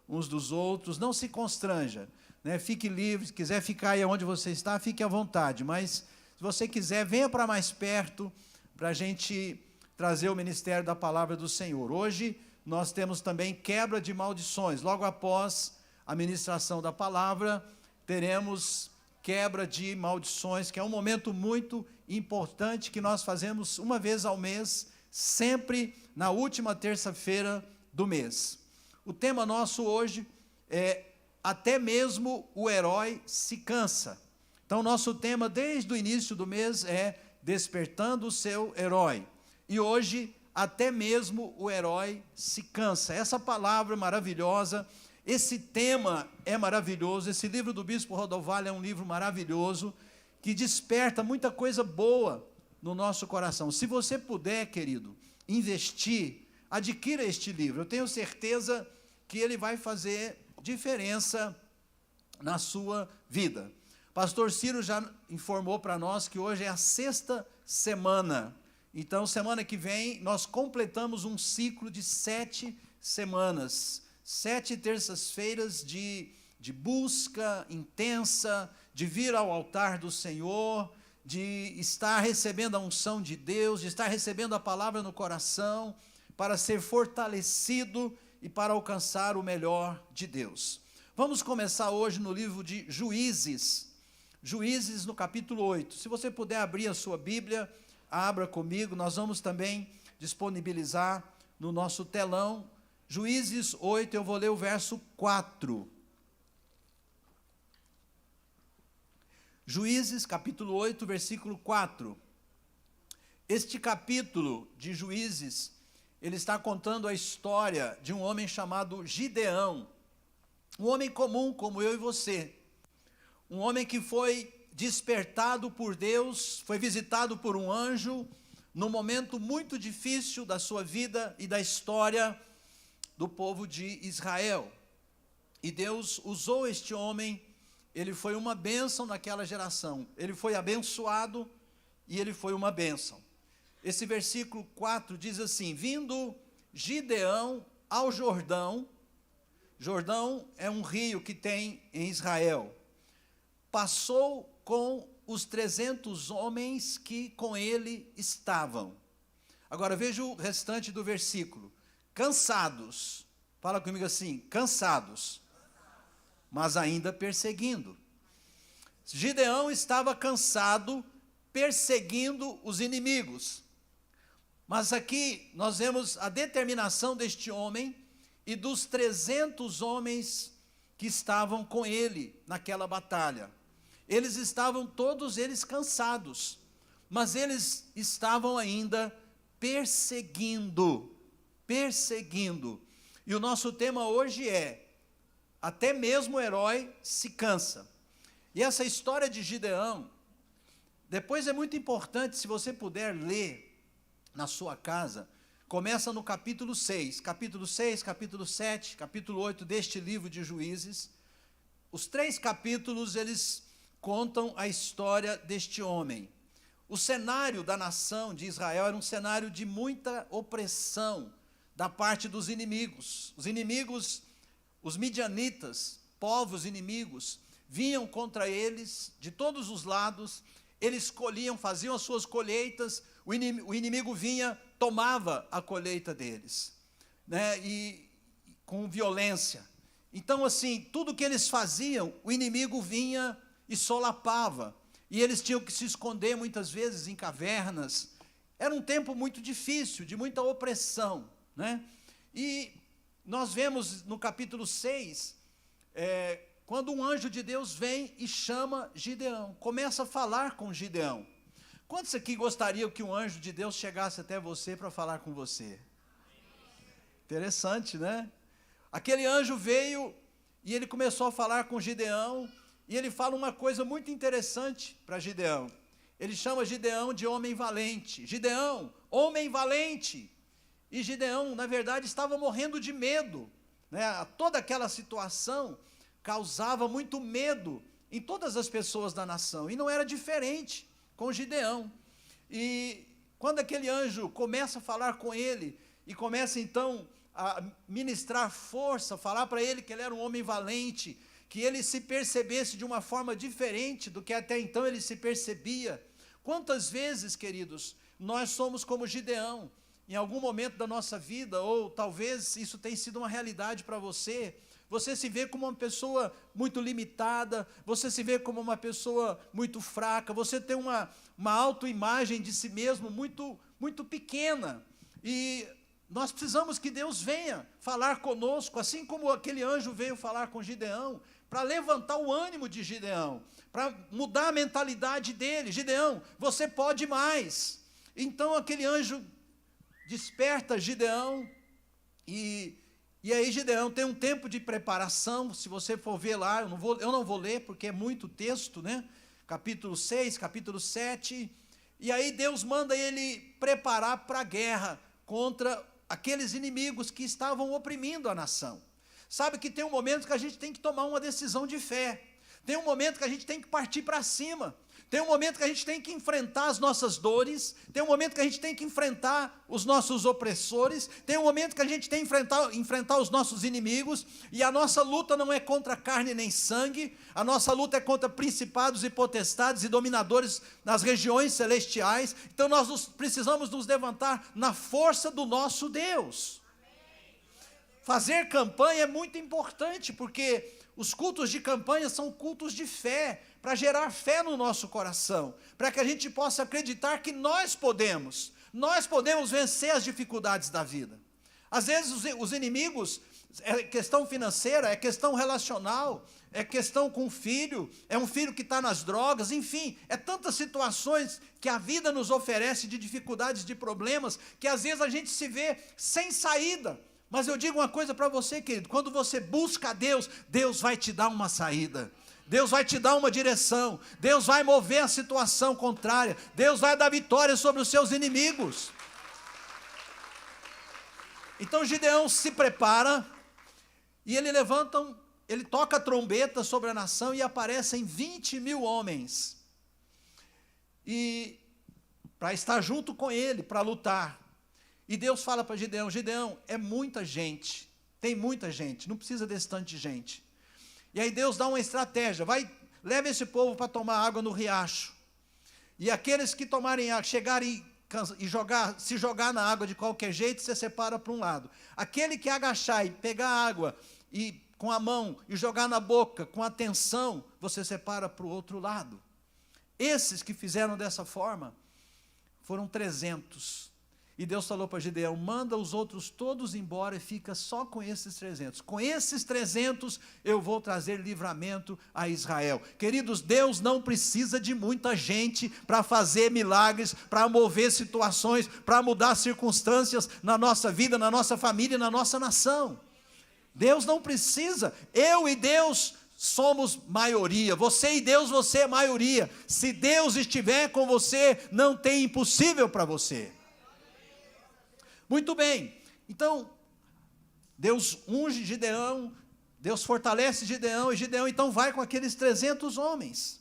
uns dos outros. Não se constranja, né? Fique livre, se quiser ficar aí onde você está, fique à vontade, mas se você quiser, venha para mais perto, para a gente trazer o ministério da palavra do Senhor. Hoje nós temos também quebra de maldições. Logo após a ministração da palavra, teremos quebra de maldições, que é um momento muito importante que nós fazemos uma vez ao mês, sempre na última terça-feira do mês. O tema nosso hoje é até mesmo o herói se cansa. Então, nosso tema desde o início do mês é despertando o seu herói. E hoje, até mesmo o herói se cansa. Essa palavra maravilhosa, esse tema é maravilhoso. Esse livro do Bispo Rodovalho é um livro maravilhoso, que desperta muita coisa boa no nosso coração. Se você puder, querido, investir, adquira este livro. Eu tenho certeza que ele vai fazer diferença na sua vida. Pastor Ciro já informou para nós que hoje é a 6ª semana. Então, semana que vem, nós completamos um ciclo de 7 semanas. 7 terças-feiras de busca intensa, de vir ao altar do Senhor, de estar recebendo a unção de Deus, de estar recebendo a palavra no coração, para ser fortalecido e para alcançar o melhor de Deus. Vamos começar hoje no livro de Juízes. Juízes, no capítulo 8. Se você puder abrir a sua Bíblia, abra comigo. Nós vamos também disponibilizar no nosso telão. Juízes 8, eu vou ler o verso 4. Juízes, capítulo 8, versículo 4. Este capítulo de Juízes, ele está contando a história de um homem chamado Gideão. Um homem comum, como eu e você. Um homem que foi despertado por Deus, foi visitado por um anjo, num momento muito difícil da sua vida e da história do povo de Israel. E Deus usou este homem, ele foi uma bênção naquela geração. Ele foi abençoado e ele foi uma bênção. Esse versículo 4 diz assim: vindo Gideão ao Jordão. Jordão é um rio que tem em Israel. Passou com os 300 homens que com ele estavam. Agora veja o restante do versículo. Cansados, fala comigo assim, cansados, mas ainda perseguindo. Gideão estava cansado, perseguindo os inimigos. Mas aqui nós vemos a determinação deste homem e dos 300 homens que estavam com ele naquela batalha. Eles estavam todos eles cansados, mas eles estavam ainda perseguindo. E o nosso tema hoje é, até mesmo o herói se cansa. E essa história de Gideão, depois é muito importante, se você puder ler na sua casa, começa no capítulo 6, capítulo 7, capítulo 8 deste livro de Juízes. Os 3 capítulos, eles contam a história deste homem. O cenário da nação de Israel era um cenário de muita opressão da parte dos inimigos. Os inimigos, os midianitas, povos inimigos, vinham contra eles de todos os lados, eles colhiam, faziam as suas colheitas, o inimigo vinha, tomava a colheita deles, né? E com violência. Então, assim, tudo que eles faziam, o inimigo vinha e solapava, e eles tinham que se esconder muitas vezes em cavernas. Era um tempo muito difícil, de muita opressão, né? E nós vemos no capítulo 6, quando um anjo de Deus vem e chama Gideão, começa a falar com Gideão. Quantos aqui gostariam que um anjo de Deus chegasse até você para falar com você? Interessante, né? Aquele anjo veio e ele começou a falar com Gideão, e ele fala uma coisa muito interessante para Gideão. Ele chama Gideão de homem valente. Gideão, homem valente. E Gideão, na verdade, estava morrendo de medo, né? Toda aquela situação causava muito medo em todas as pessoas da nação, e não era diferente com Gideão. E quando aquele anjo começa a falar com ele, e começa então a ministrar força, falar para ele que ele era um homem valente, que ele se percebesse de uma forma diferente do que até então ele se percebia. Quantas vezes, queridos, nós somos como Gideão, em algum momento da nossa vida, ou talvez isso tenha sido uma realidade para você, você se vê como uma pessoa muito limitada, você se vê como uma pessoa muito fraca, você tem uma autoimagem de si mesmo muito, muito pequena, e nós precisamos que Deus venha falar conosco, assim como aquele anjo veio falar com Gideão, para levantar o ânimo de Gideão, para mudar a mentalidade dele. Gideão, você pode mais. Então aquele anjo desperta Gideão, e aí Gideão tem um tempo de preparação. Se você for ver lá, eu não vou ler, porque é muito texto, né? Capítulo 6, capítulo 7, e aí Deus manda ele preparar para a guerra contra aqueles inimigos que estavam oprimindo a nação. Sabe que tem um momento que a gente tem que tomar uma decisão de fé, tem um momento que a gente tem que partir para cima, tem um momento que a gente tem que enfrentar as nossas dores, tem um momento que a gente tem que enfrentar os nossos opressores, tem um momento que a gente tem que enfrentar os nossos inimigos, e a nossa luta não é contra carne nem sangue, a nossa luta é contra principados e potestades e dominadores nas regiões celestiais. Então nós precisamos nos levantar na força do nosso Deus. Fazer campanha é muito importante, porque os cultos de campanha são cultos de fé, para gerar fé no nosso coração, para que a gente possa acreditar que nós podemos vencer as dificuldades da vida. Às vezes os inimigos, é questão financeira, é questão relacional, é questão com o filho, é um filho que está nas drogas, enfim, é tantas situações que a vida nos oferece de dificuldades, de problemas, que às vezes a gente se vê sem saída. Mas eu digo uma coisa para você, querido, quando você busca a Deus, Deus vai te dar uma saída, Deus vai te dar uma direção, Deus vai mover a situação contrária, Deus vai dar vitória sobre os seus inimigos. Então Gideão se prepara, e ele toca a trombeta sobre a nação, e aparecem 20.000 homens, e para estar junto com ele, para lutar. E Deus fala para Gideão: Gideão, é muita gente, tem muita gente, não precisa desse tanto de gente. E aí Deus dá uma estratégia: leva esse povo para tomar água no riacho, e aqueles que tomarem água, chegarem e se jogar na água de qualquer jeito, você separa para um lado. Aquele que agachar e pegar a água e com a mão e jogar na boca com atenção, você separa para o outro lado. Esses que fizeram dessa forma foram 300. E Deus falou para Gideão: manda os outros todos embora e fica só com esses 300. Com esses 300 eu vou trazer livramento a Israel. Queridos, Deus não precisa de muita gente para fazer milagres, para mover situações, para mudar circunstâncias na nossa vida, na nossa família, na nossa nação. Deus não precisa. Eu e Deus somos maioria. Você e Deus, você é maioria. Se Deus estiver com você, não tem impossível para você. Muito bem, então, Deus unge Gideão, Deus fortalece Gideão, e Gideão então vai com aqueles 300 homens.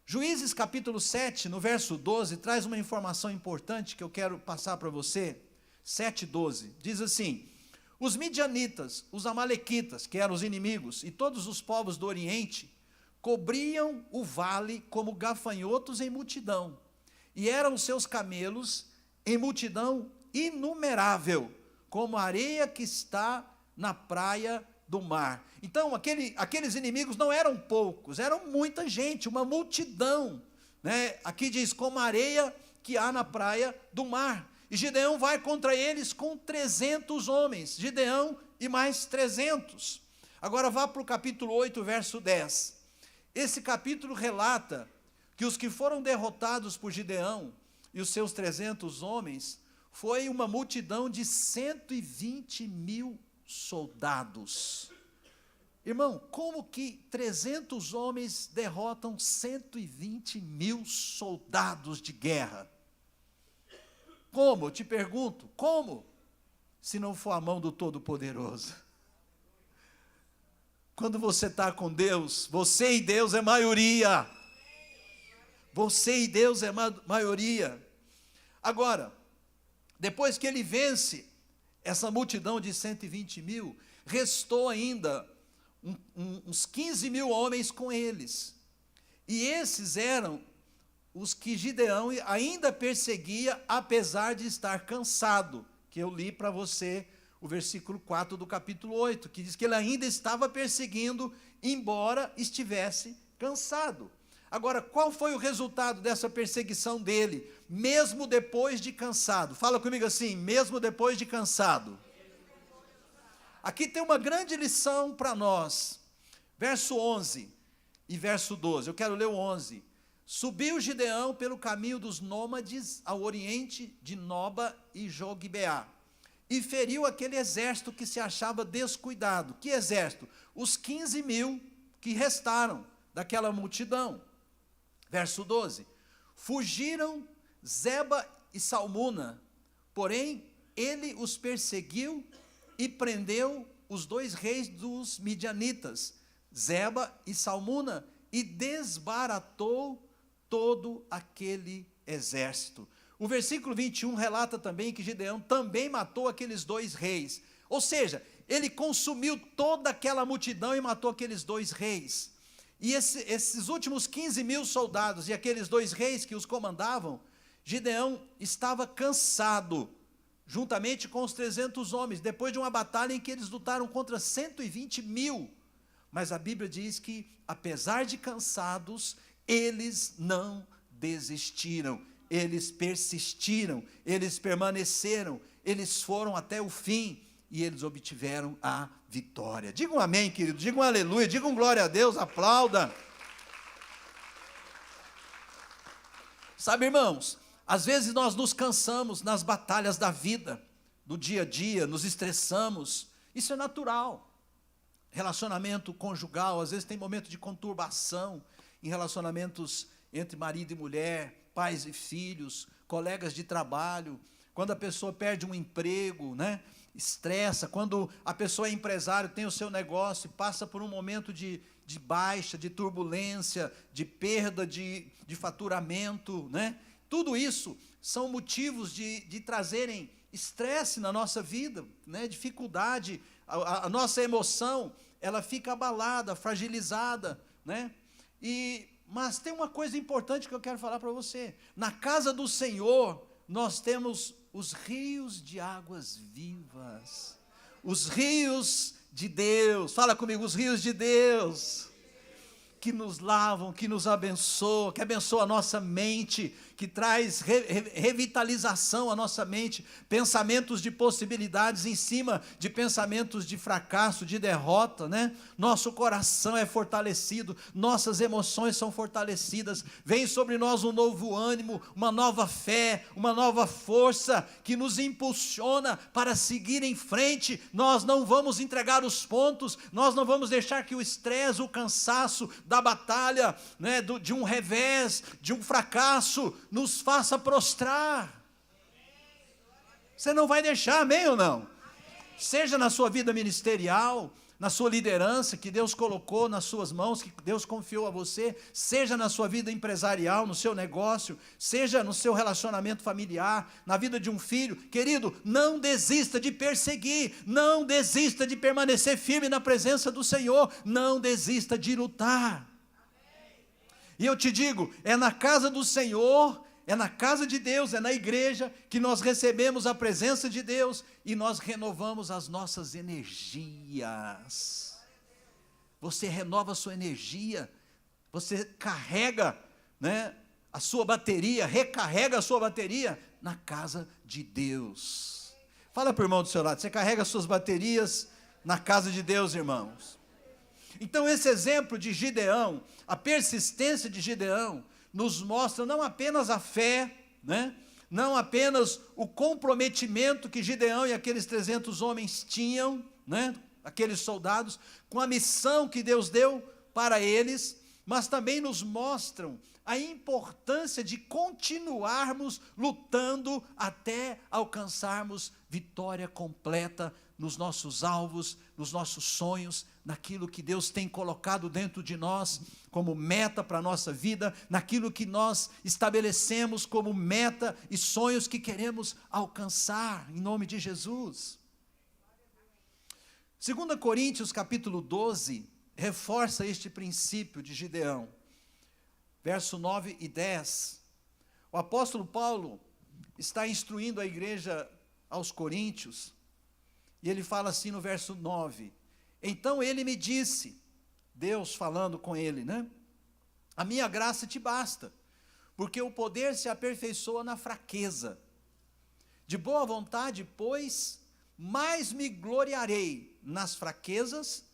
Juízes capítulo 7, no verso 12, traz uma informação importante que eu quero passar para você. 7:12, diz assim: os midianitas, os amalequitas, que eram os inimigos, e todos os povos do Oriente, cobriam o vale como gafanhotos em multidão, e eram seus camelos em multidão inumerável, como a areia que está na praia do mar. Então, aqueles inimigos não eram poucos, eram muita gente, uma multidão, né? Aqui diz, como a areia que há na praia do mar. E Gideão vai contra eles com 300 homens, Gideão e mais 300. Agora vá para o capítulo 8, verso 10. Esse capítulo relata que os que foram derrotados por Gideão e os seus 300 homens, foi uma multidão de 120 mil soldados. Irmão, como que 300 homens derrotam 120 mil soldados de guerra? Como? Eu te pergunto, como? Se não for a mão do Todo-Poderoso. Quando você está com Deus, você e Deus é maioria. Você e Deus é maioria. Agora, depois que ele vence essa multidão de 120 mil, restou ainda uns 15 mil homens com eles. E esses eram os que Gideão ainda perseguia, apesar de estar cansado, que eu li para você o versículo 4 do capítulo 8, que diz que ele ainda estava perseguindo, embora estivesse cansado. Agora, qual foi o resultado dessa perseguição dele, mesmo depois de cansado? Fala comigo assim, mesmo depois de cansado. Aqui tem uma grande lição para nós, verso 11 e verso 12, eu quero ler o 11. Subiu Gideão pelo caminho dos nômades ao oriente de Noba e Jogbeá, e feriu aquele exército que se achava descuidado. Que exército? Os 15 mil que restaram daquela multidão. Verso 12, fugiram Zeba e Salmuna, porém ele os perseguiu e prendeu os 2 reis dos midianitas, Zeba e Salmuna, e desbaratou todo aquele exército. O versículo 21 relata também que Gideão também matou aqueles 2 reis, ou seja, ele consumiu toda aquela multidão e matou aqueles 2 reis. E esses últimos 15 mil soldados e aqueles 2 reis que os comandavam, Gideão estava cansado, juntamente com os 300 homens, depois de uma batalha em que eles lutaram contra 120 mil. Mas a Bíblia diz que, apesar de cansados, eles não desistiram, eles persistiram, eles permaneceram, eles foram até o fim e eles obtiveram a vitória. Diga um amém, querido, diga um aleluia, diga um glória a Deus, aplauda. Sabe, irmãos, às vezes nós nos cansamos nas batalhas da vida, do dia a dia, nos estressamos, isso é natural. Relacionamento conjugal, às vezes tem momento de conturbação em relacionamentos entre marido e mulher, pais e filhos, colegas de trabalho, quando a pessoa perde um emprego, né? Estressa, quando a pessoa é empresário, tem o seu negócio, passa por um momento de baixa, de turbulência, de perda de faturamento, né? Tudo isso são motivos de trazerem estresse na nossa vida, né? Dificuldade, a nossa emoção, ela fica abalada, fragilizada, né? Mas tem uma coisa importante que eu quero falar para você. Na casa do Senhor, nós temos os rios de águas vivas, os rios de Deus. Fala comigo, os rios de Deus, que nos lavam, que nos abençoam, que abençoa a nossa mente, que traz revitalização à nossa mente, pensamentos de possibilidades em cima de pensamentos de fracasso, de derrota, né? Nosso coração é fortalecido, nossas emoções são fortalecidas, vem sobre nós um novo ânimo, uma nova fé, uma nova força, que nos impulsiona para seguir em frente. Nós não vamos entregar os pontos, nós não vamos deixar que o estresse, o cansaço da batalha, né, de um revés, de um fracasso, nos faça prostrar. Você não vai deixar, amém ou não? Seja na sua vida ministerial, na sua liderança, que Deus colocou nas suas mãos, que Deus confiou a você, seja na sua vida empresarial, no seu negócio, seja no seu relacionamento familiar, na vida de um filho. Querido, não desista de perseguir, não desista de permanecer firme na presença do Senhor, não desista de lutar. E eu te digo, é na casa do Senhor, é na casa de Deus, é na igreja que nós recebemos a presença de Deus e nós renovamos as nossas energias. Você renova a sua energia, você carrega, né, a sua bateria, recarrega a sua bateria na casa de Deus. Fala para o irmão do seu lado, você carrega as suas baterias na casa de Deus, irmãos. Então esse exemplo de Gideão, a persistência de Gideão, nos mostra não apenas a fé, né? Não apenas o comprometimento que Gideão e aqueles 300 homens tinham, né? Aqueles soldados, com a missão que Deus deu para eles, mas também nos mostram a importância de continuarmos lutando até alcançarmos vitória completa nos nossos alvos, nos nossos sonhos, naquilo que Deus tem colocado dentro de nós como meta para a nossa vida, naquilo que nós estabelecemos como meta e sonhos que queremos alcançar, em nome de Jesus. 2 Coríntios capítulo 12, reforça este princípio de Gideão. Verso 9 e 10, o apóstolo Paulo está instruindo a igreja aos coríntios, e ele fala assim no verso 9, então ele me disse, Deus falando com ele, né? A minha graça te basta, porque o poder se aperfeiçoa na fraqueza. De boa vontade, pois, mais me gloriarei nas fraquezas,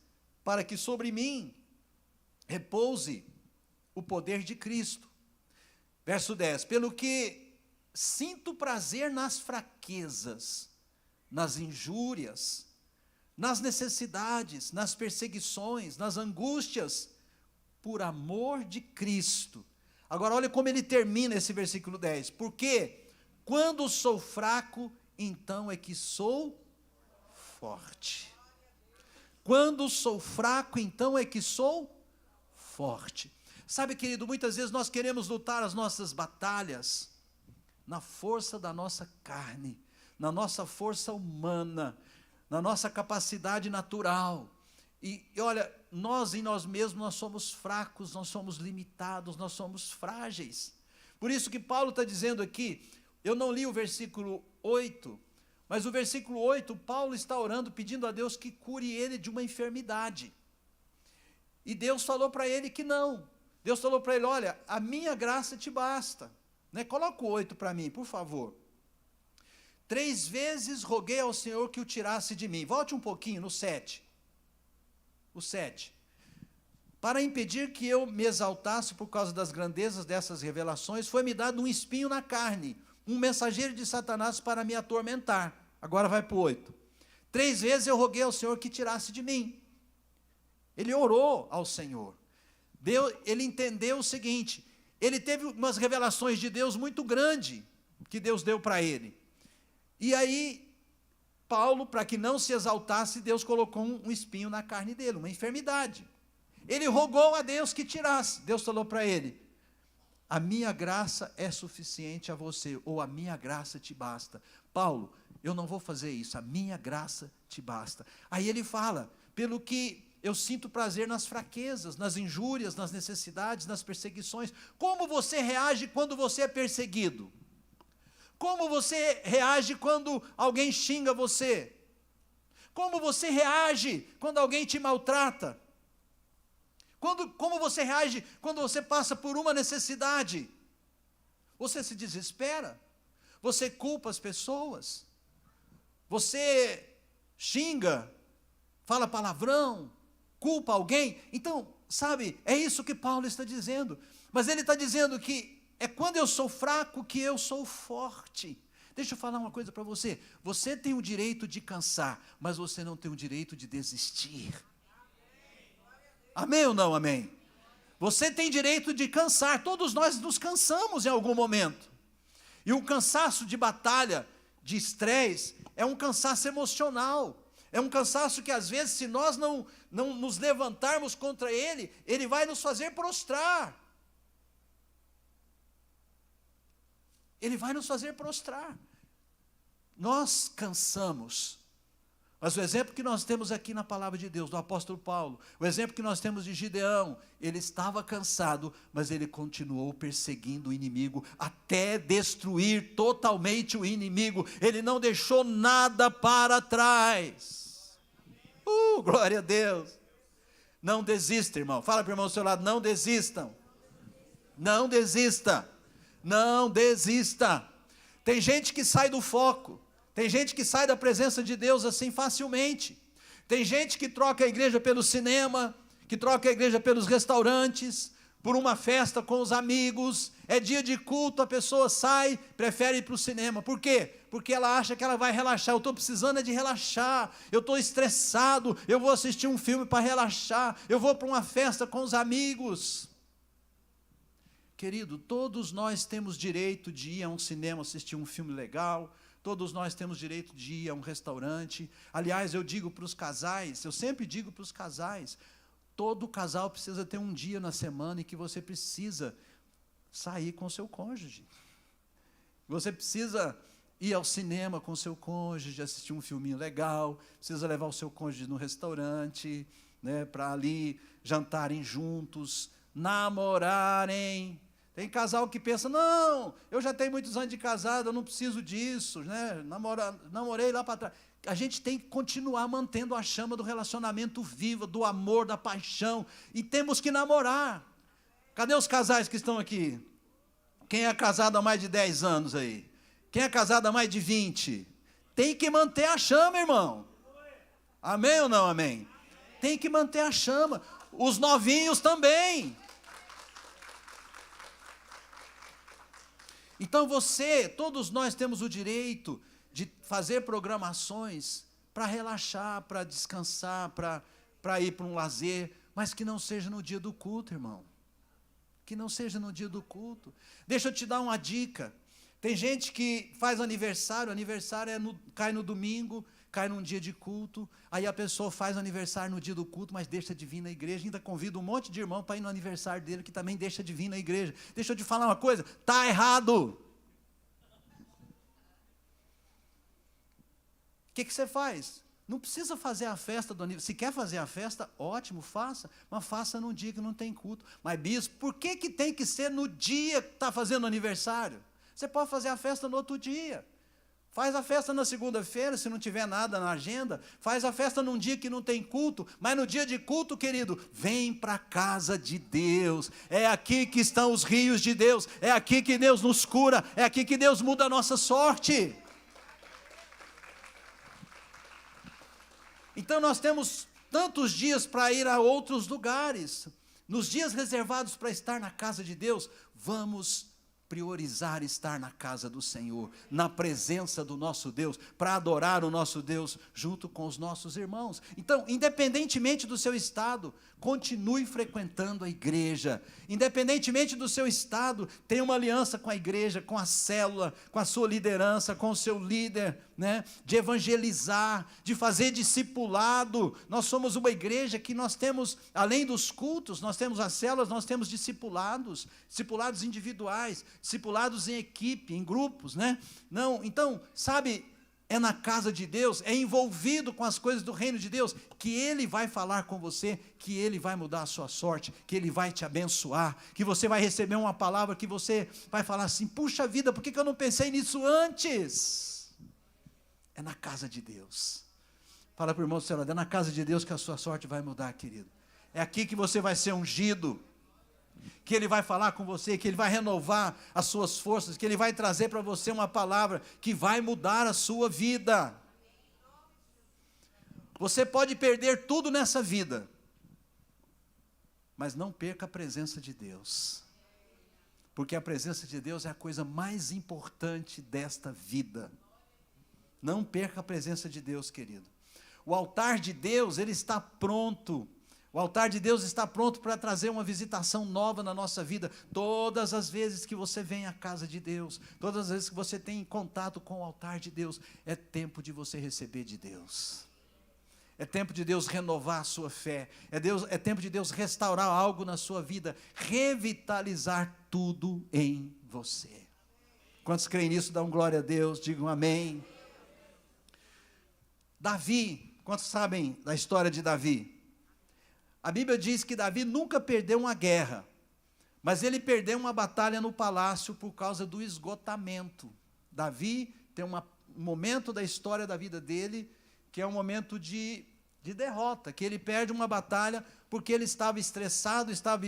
para que sobre mim repouse o poder de Cristo. Verso 10, pelo que sinto prazer nas fraquezas, nas injúrias, nas necessidades, nas perseguições, nas angústias, por amor de Cristo. Agora olha como ele termina esse versículo 10, porque quando sou fraco, então é que sou forte. Quando sou fraco, então é que sou forte. Sabe, querido, muitas vezes nós queremos lutar as nossas batalhas na força da nossa carne, na nossa força humana, na nossa capacidade natural. E olha, nós em nós mesmos, nós somos fracos, nós somos limitados, nós somos frágeis. Por isso que Paulo está dizendo aqui, eu não li o versículo 8, mas o versículo 8, Paulo está orando, pedindo a Deus que cure ele de uma enfermidade. E Deus falou para ele que não. Deus falou para ele, olha, a minha graça te basta. Né? Coloca o 8 para mim, por favor. 3 vezes roguei ao Senhor que o tirasse de mim. Volte um pouquinho no 7. O 7. Para impedir que eu me exaltasse por causa das grandezas dessas revelações, foi-me dado um espinho na carne, um mensageiro de Satanás para me atormentar. Agora vai para o 8. 3 vezes eu roguei ao Senhor que tirasse de mim. Ele orou ao Senhor. Ele entendeu o seguinte, ele teve umas revelações de Deus muito grandes, que Deus deu para ele. E aí, Paulo, para que não se exaltasse, Deus colocou um espinho na carne dele, uma enfermidade. Ele rogou a Deus que tirasse. Deus falou para ele, a minha graça é suficiente a você, ou a minha graça te basta. Paulo, eu não vou fazer isso, a minha graça te basta. Aí ele fala, pelo que eu sinto prazer nas fraquezas, nas injúrias, nas necessidades, nas perseguições. Como você reage quando você é perseguido? Como você reage quando alguém xinga você? Como você reage quando alguém te maltrata? Como você reage quando você passa por uma necessidade? Você se desespera? Você culpa as pessoas? Você xinga? Fala palavrão? Culpa alguém? Então, sabe, é isso que Paulo está dizendo. Mas ele está dizendo que é quando eu sou fraco que eu sou forte. Deixa eu falar uma coisa para você. Você tem o direito de cansar, mas você não tem o direito de desistir. Amém ou não amém? Você tem direito de cansar. Todos nós nos cansamos em algum momento. E o cansaço de batalha, de estresse, é um cansaço emocional. É um cansaço que às vezes, se nós não nos levantarmos contra ele, ele vai nos fazer prostrar. Ele vai nos fazer prostrar. Nós cansamos. Mas o exemplo que nós temos aqui na palavra de Deus, do apóstolo Paulo, o exemplo que nós temos de Gideão, ele estava cansado, mas ele continuou perseguindo o inimigo até destruir totalmente o inimigo. Ele não deixou nada para trás. Glória a Deus. Não desista, irmão. Fala para o irmão do seu lado, não desistam. Não desista. Não desista. Tem gente que sai do foco. Tem gente que sai da presença de Deus assim facilmente. Tem gente que troca a igreja pelo cinema, que troca a igreja pelos restaurantes, por uma festa com os amigos. É dia de culto, a pessoa sai, prefere ir para o cinema. Por quê? Porque ela acha que ela vai relaxar. Eu estou precisando de relaxar, eu estou estressado, eu vou assistir um filme para relaxar, eu vou para uma festa com os amigos. Querido, todos nós temos direito de ir a um cinema assistir um filme legal. Todos nós temos direito de ir a um restaurante. Aliás, eu digo para os casais, eu sempre digo para os casais, todo casal precisa ter um dia na semana em que você precisa sair com o seu cônjuge. Você precisa ir ao cinema com o seu cônjuge, assistir um filminho legal, precisa levar o seu cônjuge no restaurante, né, para ali jantarem juntos, namorarem. Tem casal que pensa, não, eu já tenho muitos anos de casado, eu não preciso disso, né? Namorei lá para trás. A gente tem que continuar mantendo a chama do relacionamento viva, do amor, da paixão, e temos que namorar. Cadê os casais que estão aqui? Quem é casado há mais de 10 anos aí? Quem é casado há mais de 20? Tem que manter a chama, irmão. Amém ou não amém? Tem que manter a chama. Os novinhos também. Então todos nós temos o direito de fazer programações para relaxar, para descansar, para ir para um lazer, mas que não seja no dia do culto, irmão. Que não seja no dia do culto. Deixa eu te dar uma dica. Tem gente que faz aniversário cai no domingo, cai num dia de culto, aí a pessoa faz aniversário no dia do culto, mas deixa de vir na igreja, ainda convida um monte de irmão para ir no aniversário dele, que também deixa de vir na igreja. Deixa eu te falar uma coisa, está errado. O que você faz? Não precisa fazer a festa do aniversário. Se quer fazer a festa, ótimo, faça, mas faça num dia que não tem culto. Mas bispo, por que tem que ser no dia que está fazendo aniversário? Você pode fazer a festa no outro dia. Faz a festa na segunda-feira, se não tiver nada na agenda. Faz a festa num dia que não tem culto. Mas no dia de culto, querido, vem para a casa de Deus. É aqui que estão os rios de Deus. É aqui que Deus nos cura. É aqui que Deus muda a nossa sorte. Então nós temos tantos dias para ir a outros lugares. Nos dias reservados para estar na casa de Deus, vamos priorizar estar na casa do Senhor, na presença do nosso Deus, para adorar o nosso Deus junto com os nossos irmãos. Então, independentemente do seu estado, continue frequentando a igreja. Independentemente do seu estado, tenha uma aliança com a igreja, com a célula, com a sua liderança, com o seu líder, né? De evangelizar, de fazer discipulado. Nós somos uma igreja que nós temos, além dos cultos, nós temos as células, nós temos discipulados individuais, discipulados em equipe, em grupos, né? Não, então, sabe, é na casa de Deus, é envolvido com as coisas do reino de Deus, que Ele vai falar com você, que Ele vai mudar a sua sorte, que Ele vai te abençoar, que você vai receber uma palavra que você vai falar assim, puxa vida, por que eu não pensei nisso antes? É na casa de Deus. Fala para o irmão do céu, é na casa de Deus que a sua sorte vai mudar, querido. É aqui que você vai ser ungido, que Ele vai falar com você, que Ele vai renovar as suas forças, que Ele vai trazer para você uma palavra que vai mudar a sua vida. Você pode perder tudo nessa vida, mas não perca a presença de Deus, porque a presença de Deus é a coisa mais importante desta vida. Não perca a presença de Deus, querido. O altar de Deus, ele está pronto. O altar de Deus está pronto para trazer uma visitação nova na nossa vida. Todas as vezes que você vem à casa de Deus, todas as vezes que você tem contato com o altar de Deus, é tempo de você receber de Deus. É tempo de Deus renovar a sua fé. É tempo de Deus restaurar algo na sua vida. Revitalizar tudo em você. Quantos creem nisso, dão glória a Deus, digam amém. Davi, quantos sabem da história de Davi? A Bíblia diz que Davi nunca perdeu uma guerra, mas ele perdeu uma batalha no palácio por causa do esgotamento. Davi tem um momento da história da vida dele, que é um momento de derrota, que ele perde uma batalha porque ele estava estressado, estava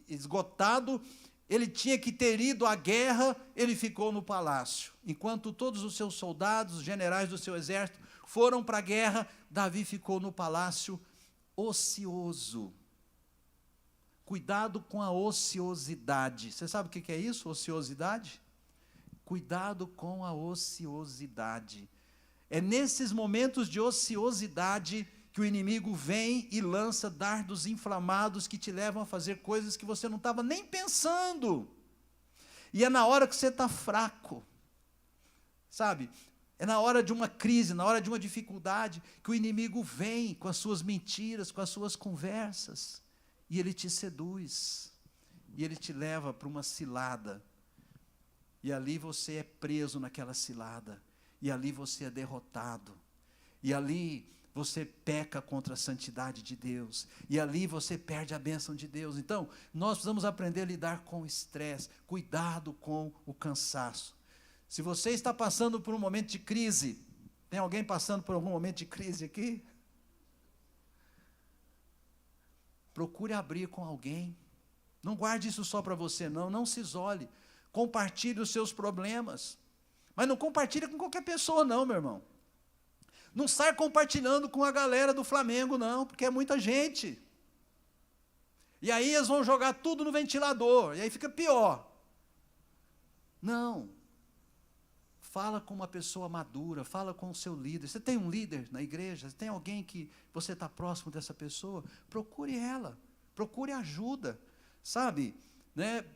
esgotado, ele tinha que ter ido à guerra, ele ficou no palácio. Enquanto todos os seus soldados, os generais do seu exército, foram para a guerra, Davi ficou no palácio ocioso. Cuidado com a ociosidade. Você sabe o que é isso, ociosidade? Cuidado com a ociosidade. É nesses momentos de ociosidade que o inimigo vem e lança dardos inflamados que te levam a fazer coisas que você não estava nem pensando. E é na hora que você está fraco, sabe? É na hora de uma crise, na hora de uma dificuldade, que o inimigo vem com as suas mentiras, com as suas conversas, e ele te seduz, e ele te leva para uma cilada, e ali você é preso naquela cilada, e ali você é derrotado, e ali você peca contra a santidade de Deus, e ali você perde a bênção de Deus. Então, nós precisamos aprender a lidar com o estresse, cuidado com o cansaço. Se você está passando por um momento de crise, tem alguém passando por algum momento de crise aqui? Procure abrir com alguém. Não guarde isso só para você, não se isole. Compartilhe os seus problemas. Mas não compartilhe com qualquer pessoa não, meu irmão. Não sai compartilhando com a galera do Flamengo não, porque é muita gente. E aí eles vão jogar tudo no ventilador, e aí fica pior. Não. Fala com uma pessoa madura, fala com o seu líder. Você tem um líder na igreja? Tem alguém que você está próximo dessa pessoa? Procure ela, procure ajuda, sabe? Né?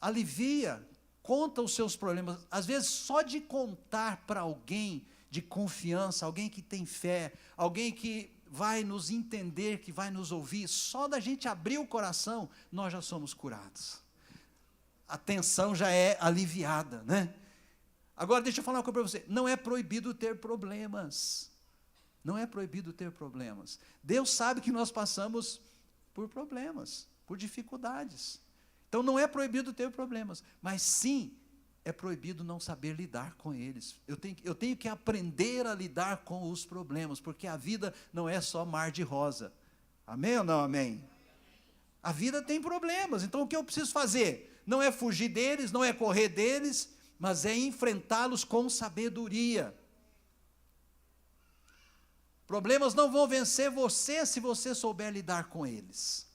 Alivia, conta os seus problemas. Às vezes, só de contar para alguém de confiança, alguém que tem fé, alguém que vai nos entender, que vai nos ouvir, só da gente abrir o coração, nós já somos curados. A tensão já é aliviada, né? Agora, deixa eu falar uma coisa para você. Não é proibido ter problemas. Não é proibido ter problemas. Deus sabe que nós passamos por problemas, por dificuldades. Então, não é proibido ter problemas. Mas, sim, é proibido não saber lidar com eles. Eu tenho que aprender a lidar com os problemas, porque a vida não é só mar de rosa. Amém ou não amém? A vida tem problemas. Então, o que eu preciso fazer? Não é fugir deles, não é correr deles, mas é enfrentá-los com sabedoria. Problemas não vão vencer você se você souber lidar com eles.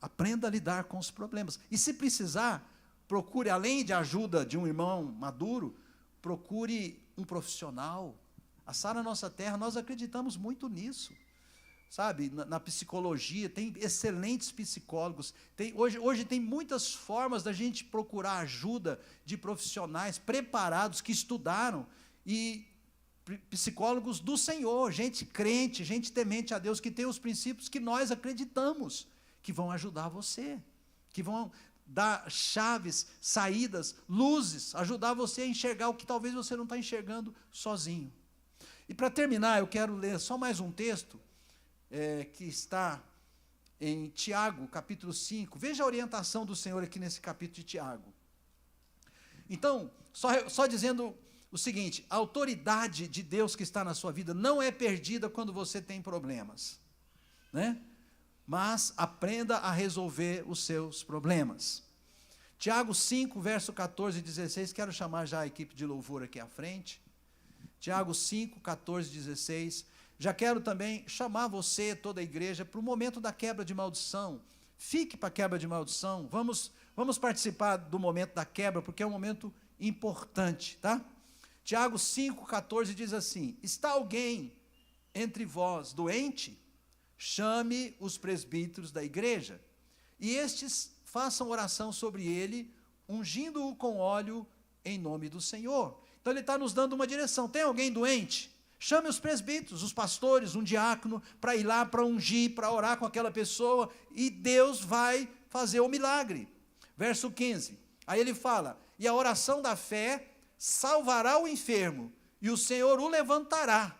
Aprenda a lidar com os problemas. E se precisar, procure, além de ajuda de um irmão maduro, procure um profissional. A Sara Nossa Terra, nós acreditamos muito nisso. Sabe, na psicologia, tem excelentes psicólogos. Hoje tem muitas formas da gente procurar ajuda de profissionais preparados, que estudaram, e psicólogos do Senhor, gente crente, gente temente a Deus, que tem os princípios que nós acreditamos, que vão ajudar você, que vão dar chaves, saídas, luzes, ajudar você a enxergar o que talvez você não está enxergando sozinho. E para terminar, eu quero ler só mais um texto, que está em Tiago, capítulo 5. Veja a orientação do Senhor aqui nesse capítulo de Tiago. Então, só dizendo o seguinte: a autoridade de Deus que está na sua vida não é perdida quando você tem problemas, né? Mas aprenda a resolver os seus problemas. Tiago 5, verso 14 e 16, quero chamar já a equipe de louvor aqui à frente. Tiago 5, 14 e 16. Já quero também chamar você, toda a igreja, para o momento da quebra de maldição. Fique para a quebra de maldição. Vamos participar do momento da quebra, porque é um momento importante, tá? Tiago 5,14 diz assim: está alguém entre vós doente? Chame os presbíteros da igreja, e estes façam oração sobre ele, ungindo-o com óleo em nome do Senhor. Então ele está nos dando uma direção. Tem alguém doente? Chame os presbíteros, os pastores, um diácono, para ir lá, para ungir, para orar com aquela pessoa, e Deus vai fazer o milagre. Verso 15, aí ele fala, e a oração da fé salvará o enfermo, e o Senhor o levantará.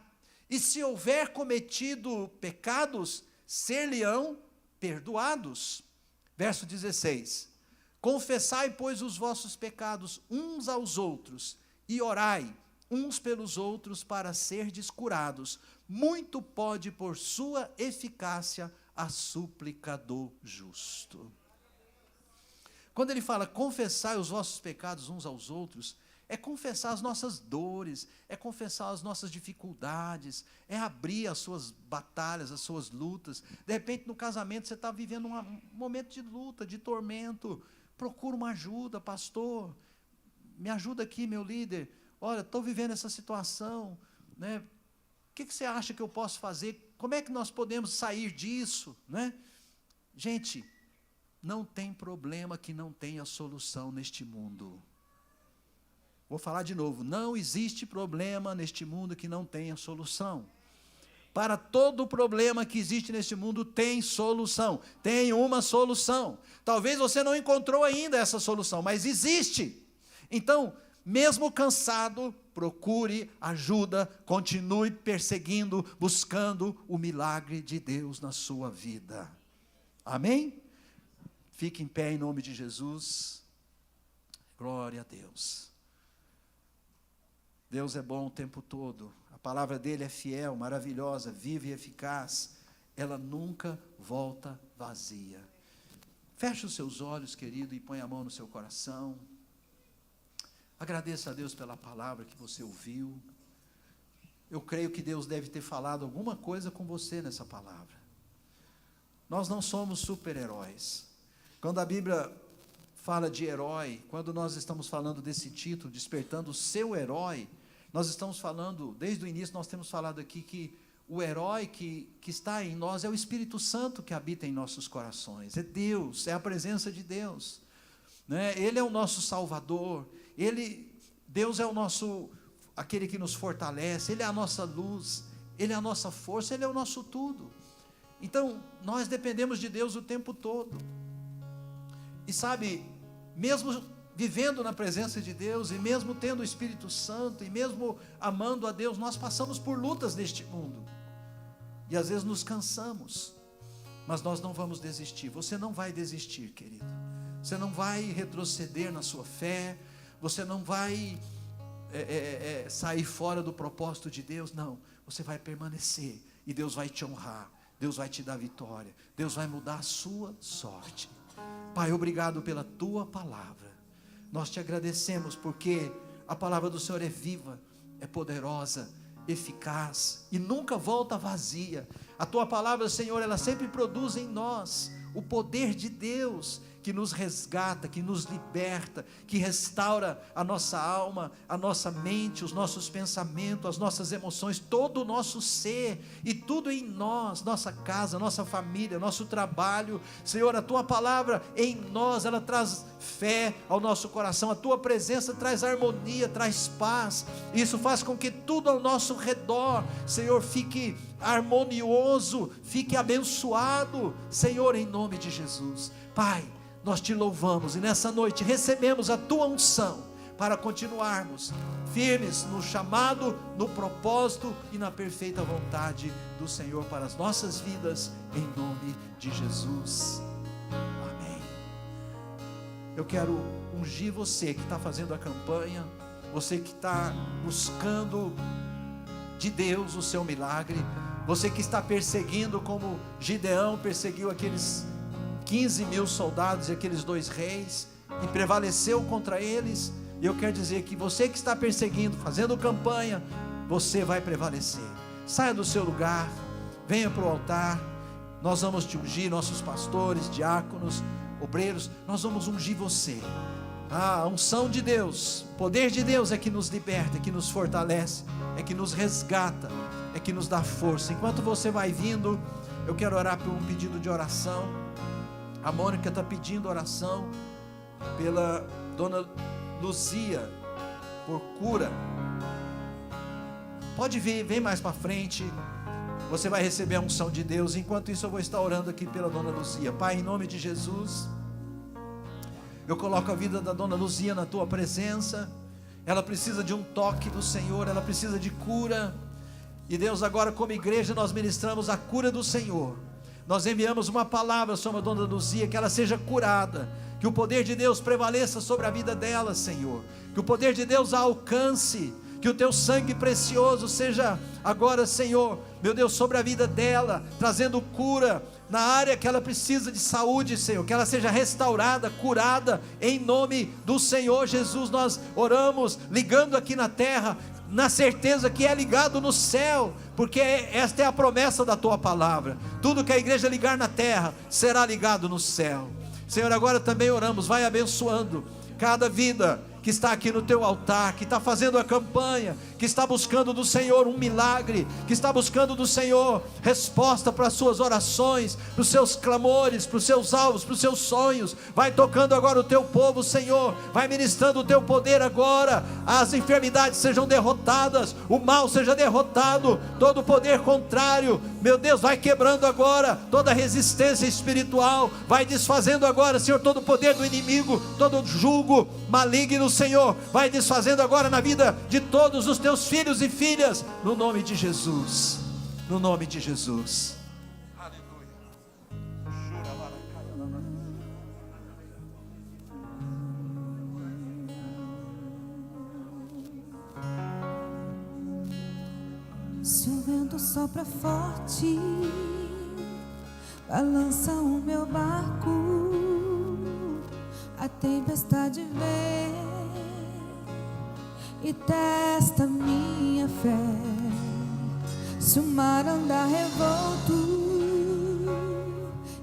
E se houver cometido pecados, ser-lhe-ão perdoados. Verso 16, confessai, pois, os vossos pecados uns aos outros, e orai uns pelos outros para serdes curados. Muito pode, por sua eficácia, a súplica do justo. Quando ele fala, confessai os vossos pecados uns aos outros, é confessar as nossas dores, é confessar as nossas dificuldades, é abrir as suas batalhas, as suas lutas. De repente, no casamento, você está vivendo um momento de luta, de tormento. Procura uma ajuda, pastor. Me ajuda aqui, meu líder. Olha, estou vivendo essa situação, né? O que você acha que eu posso fazer? Como é que nós podemos sair disso, né? Gente, não tem problema que não tenha solução neste mundo. Vou falar de novo, não existe problema neste mundo que não tenha solução. Para todo problema que existe neste mundo tem solução, tem uma solução. Talvez você não encontrou ainda essa solução, mas existe. Então, mesmo cansado, procure ajuda, continue perseguindo, buscando o milagre de Deus na sua vida. Amém? Fique em pé em nome de Jesus. Glória a Deus. Deus é bom o tempo todo. A palavra dele é fiel, maravilhosa, viva e eficaz. Ela nunca volta vazia. Feche os seus olhos, querido, e põe a mão no seu coração. Agradeça a Deus pela palavra que você ouviu. Eu creio que Deus deve ter falado alguma coisa com você nessa palavra. Nós não somos super-heróis. Quando a Bíblia fala de herói, quando nós estamos falando desse título, despertando o seu herói, nós estamos falando, desde o início nós temos falado aqui que o herói que está em nós é o Espírito Santo que habita em nossos corações. É Deus, é a presença de Deus, né? Ele é o nosso Salvador. Deus é o nosso, aquele que nos fortalece, Ele é a nossa luz, Ele é a nossa força, Ele é o nosso tudo. Então, nós dependemos de Deus o tempo todo. E sabe, mesmo vivendo na presença de Deus, e mesmo tendo o Espírito Santo, e mesmo amando a Deus, nós passamos por lutas neste mundo. E às vezes nos cansamos, mas nós não vamos desistir. Você não vai desistir, querido. Você não vai retroceder na sua fé. Você não vai sair fora do propósito de Deus, não. Você vai permanecer, e Deus vai te honrar, Deus vai te dar vitória, Deus vai mudar a sua sorte. Pai, obrigado pela tua palavra. Nós te agradecemos porque a palavra do Senhor é viva, é poderosa, eficaz e nunca volta vazia. A tua palavra, Senhor, ela sempre produz em nós o poder de Deus, que nos resgata, que nos liberta, que restaura a nossa alma, a nossa mente, os nossos pensamentos, as nossas emoções, todo o nosso ser, e tudo em nós, nossa casa, nossa família, nosso trabalho. Senhor, a tua palavra em nós, ela traz fé ao nosso coração, a tua presença traz harmonia, traz paz. Isso faz com que tudo ao nosso redor, Senhor, fique harmonioso, fique abençoado, Senhor, em nome de Jesus. Pai, nós te louvamos, e nessa noite recebemos a tua unção para continuarmos firmes no chamado, no propósito e na perfeita vontade do Senhor para as nossas vidas, em nome de Jesus. Amém. Eu quero ungir você que está fazendo a campanha, você que está buscando de Deus o seu milagre, você que está perseguindo como Gideão perseguiu aqueles 15 mil soldados e aqueles 2 reis, e prevaleceu contra eles. E eu quero dizer que você que está perseguindo, fazendo campanha, você vai prevalecer. Saia do seu lugar, venha para o altar, nós vamos te ungir, nossos pastores, diáconos, obreiros, nós vamos ungir você. A unção de Deus, o poder de Deus é que nos liberta, é que nos fortalece, é que nos resgata, é que nos dá força. Enquanto você vai vindo, eu quero orar por um pedido de oração. A Mônica está pedindo oração pela dona Luzia, por cura. Pode vir, vem mais para frente. Você vai receber a unção de Deus. Enquanto isso eu vou estar orando aqui pela Dona Luzia. Pai, em nome de Jesus, eu coloco a vida da Dona Luzia na tua presença. Ela precisa de um toque do Senhor, ela precisa de cura. E Deus, agora como igreja nós ministramos a cura do Senhor. Nós enviamos uma palavra sobre a Dona Luzia, que ela seja curada, que o poder de Deus prevaleça sobre a vida dela, Senhor, que o poder de Deus a alcance, que o teu sangue precioso seja agora, Senhor, meu Deus, sobre a vida dela, trazendo cura na área que ela precisa de saúde, Senhor, que ela seja restaurada, curada, em nome do Senhor Jesus. Nós oramos, ligando aqui na terra, na certeza que é ligado no céu, porque esta é a promessa da tua palavra. Tudo que a igreja ligar na terra, será ligado no céu. Senhor, agora também oramos, vai abençoando cada vida que está aqui no teu altar, que está fazendo a campanha, que está buscando do Senhor um milagre, que está buscando do Senhor resposta para as suas orações, para os seus clamores, para os seus alvos, para os seus sonhos. Vai tocando agora o teu povo, Senhor, vai ministrando o teu poder agora, as enfermidades sejam derrotadas, o mal seja derrotado, todo o poder contrário, meu Deus, vai quebrando agora toda resistência espiritual, vai desfazendo agora, Senhor, todo o poder do inimigo, todo o jugo maligno, Senhor, vai desfazendo agora na vida de todos os teus filhos e filhas, no nome de Jesus, no nome de Jesus. Aleluia. Se o vento sopra forte, balança o meu barco, a tempestade vem e testa minha fé. Se o mar andar revolto,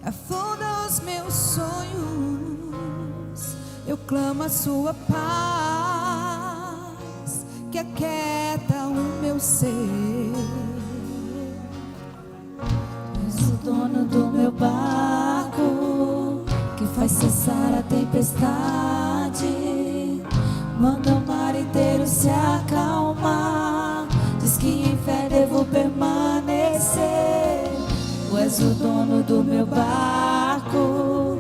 afunda os meus sonhos, eu clamo a sua paz, que aquieta o meu ser. És o dono do meu barco, que faz cessar a tempestade, manda o mar inteiro se acalmar, diz que em fé devo permanecer. Tu és o dono do meu barco,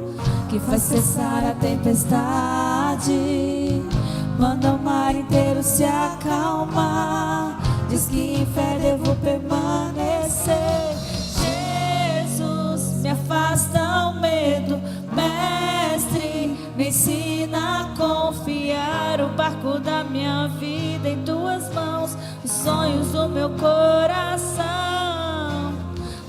que faz cessar a tempestade, manda o mar inteiro se acalmar, diz que em fé devo permanecer. Jesus, me afasta o medo, Mestre, me ensina a confiar o barco da minha vida em tuas mãos, os sonhos do meu coração.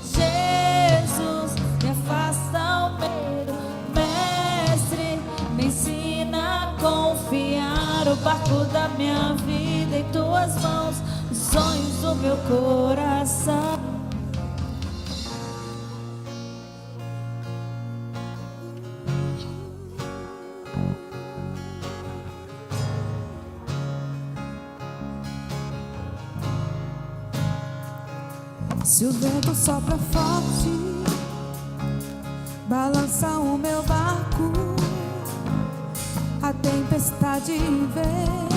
Jesus, me afasta o medo, Mestre, me ensina a confiar o barco da minha vida em tuas mãos, os sonhos do meu coração. Se o vento sopra forte, balança o meu barco, a tempestade vem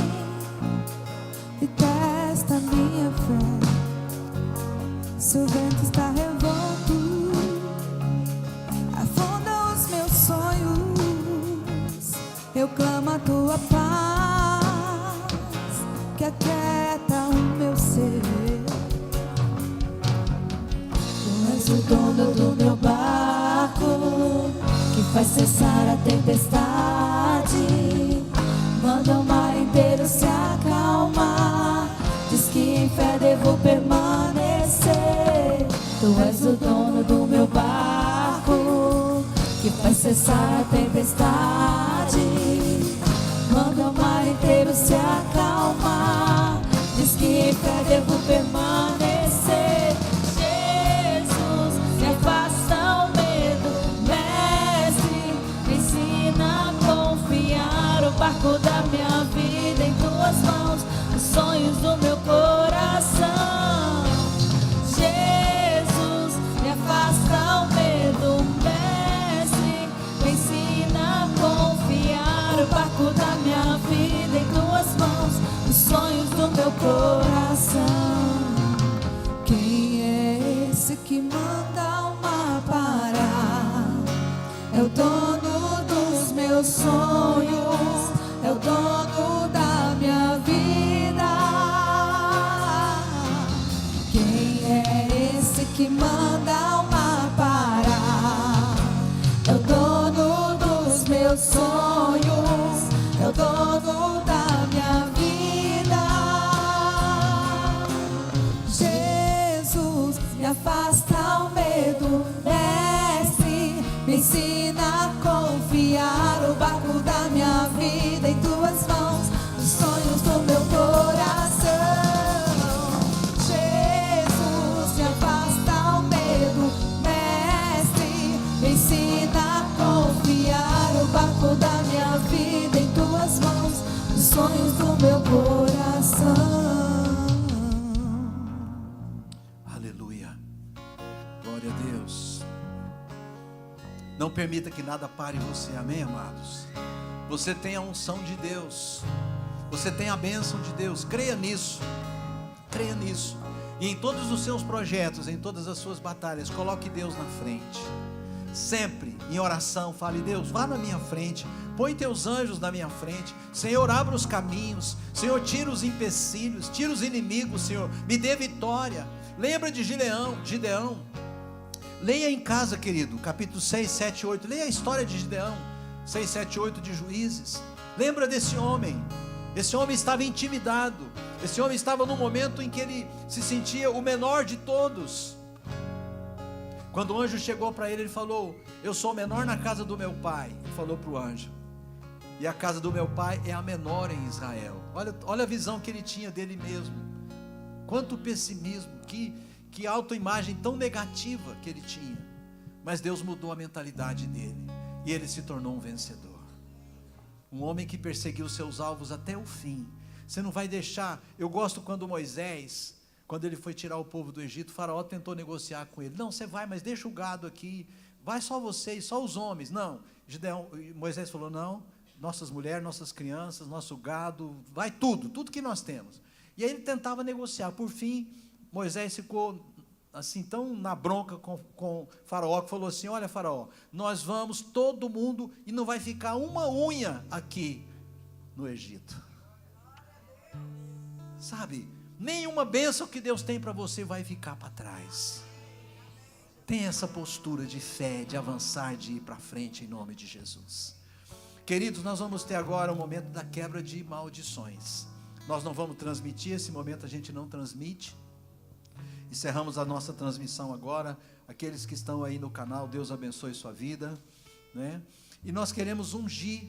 e testa minha fé. Se o vento está revolto, afunda os meus sonhos, eu clamo a tua paz, que aquieta o meu ser. O dono do meu barco, que faz cessar a tempestade, manda o mar inteiro se acalmar, diz que em fé devo permanecer. Tu és o dono do meu barco, que faz cessar a tempestade, manda o mar inteiro se acalmar, diz que em fé devo permanecer. Afasta o medo, Mestre, me ensina a confiar o barco da minha vida em tuas mãos, os sonhos do meu coração. Jesus, me afasta o medo, Mestre, me ensina a confiar o barco da minha vida em tuas mãos, os sonhos do meu coração. que manda a alma parar. É o dono dos meus sonhos, é o dono da minha vida. Quem é esse que manda a alma parar? É o dono dos meus sonhos, é o dono da minha vida. Jesus, me afasta o medo, mestre, me ensina a confiar o barco da minha vida em tuas mãos, os sonhos do meu coração. Jesus, me afasta o medo, mestre, me ensina a confiar o barco da minha vida em tuas mãos, os sonhos do meu coração. Aleluia. Glória a Deus. Não permita que nada pare você, amém, amados? Você tem a unção de Deus, você tem a bênção de Deus, creia nisso, creia nisso. E em todos os seus projetos, em todas as suas batalhas, coloque Deus na frente. Sempre em oração, fale: Deus, vá na minha frente, põe teus anjos na minha frente. Senhor, abra os caminhos. Senhor, tira os empecilhos, tira os inimigos. Senhor, me dê vitória. Lembra de Gideão. Leia em casa, querido, capítulo 6, 7, 8. Leia a história de Gideão, 6, 7, 8 de Juízes. Lembra desse homem. Esse homem estava intimidado. Esse homem estava num momento em que ele se sentia o menor de todos. Quando o anjo chegou para ele, ele falou: eu sou o menor na casa do meu pai. Ele falou para o anjo: e a casa do meu pai é a menor em Israel. Olha a visão que ele tinha dele mesmo. Quanto pessimismo, que autoimagem tão negativa que ele tinha. Mas Deus mudou a mentalidade dele, e ele se tornou um vencedor. Um homem que perseguiu seus alvos até o fim. Você não vai deixar. Eu gosto quando Moisés, quando ele foi tirar o povo do Egito, o faraó tentou negociar com ele. Não, você vai, mas deixa o gado aqui. Vai só vocês, só os homens. Não, Moisés falou: não, nossas mulheres, nossas crianças, nosso gado, vai tudo que nós temos. E aí ele tentava negociar. Por fim, Moisés ficou assim tão na bronca com faraó, que falou assim: olha, faraó, nós vamos todo mundo e não vai ficar uma unha aqui no Egito. Sabe, nenhuma bênção que Deus tem para você vai ficar para trás. Tenha essa postura de fé, de avançar, de ir para frente em nome de Jesus. Queridos, nós vamos ter agora o momento da quebra de maldições. Nós não vamos transmitir, esse momento a gente não transmite. Encerramos a nossa transmissão agora. Aqueles que estão aí no canal, Deus abençoe sua vida, né? E nós queremos ungir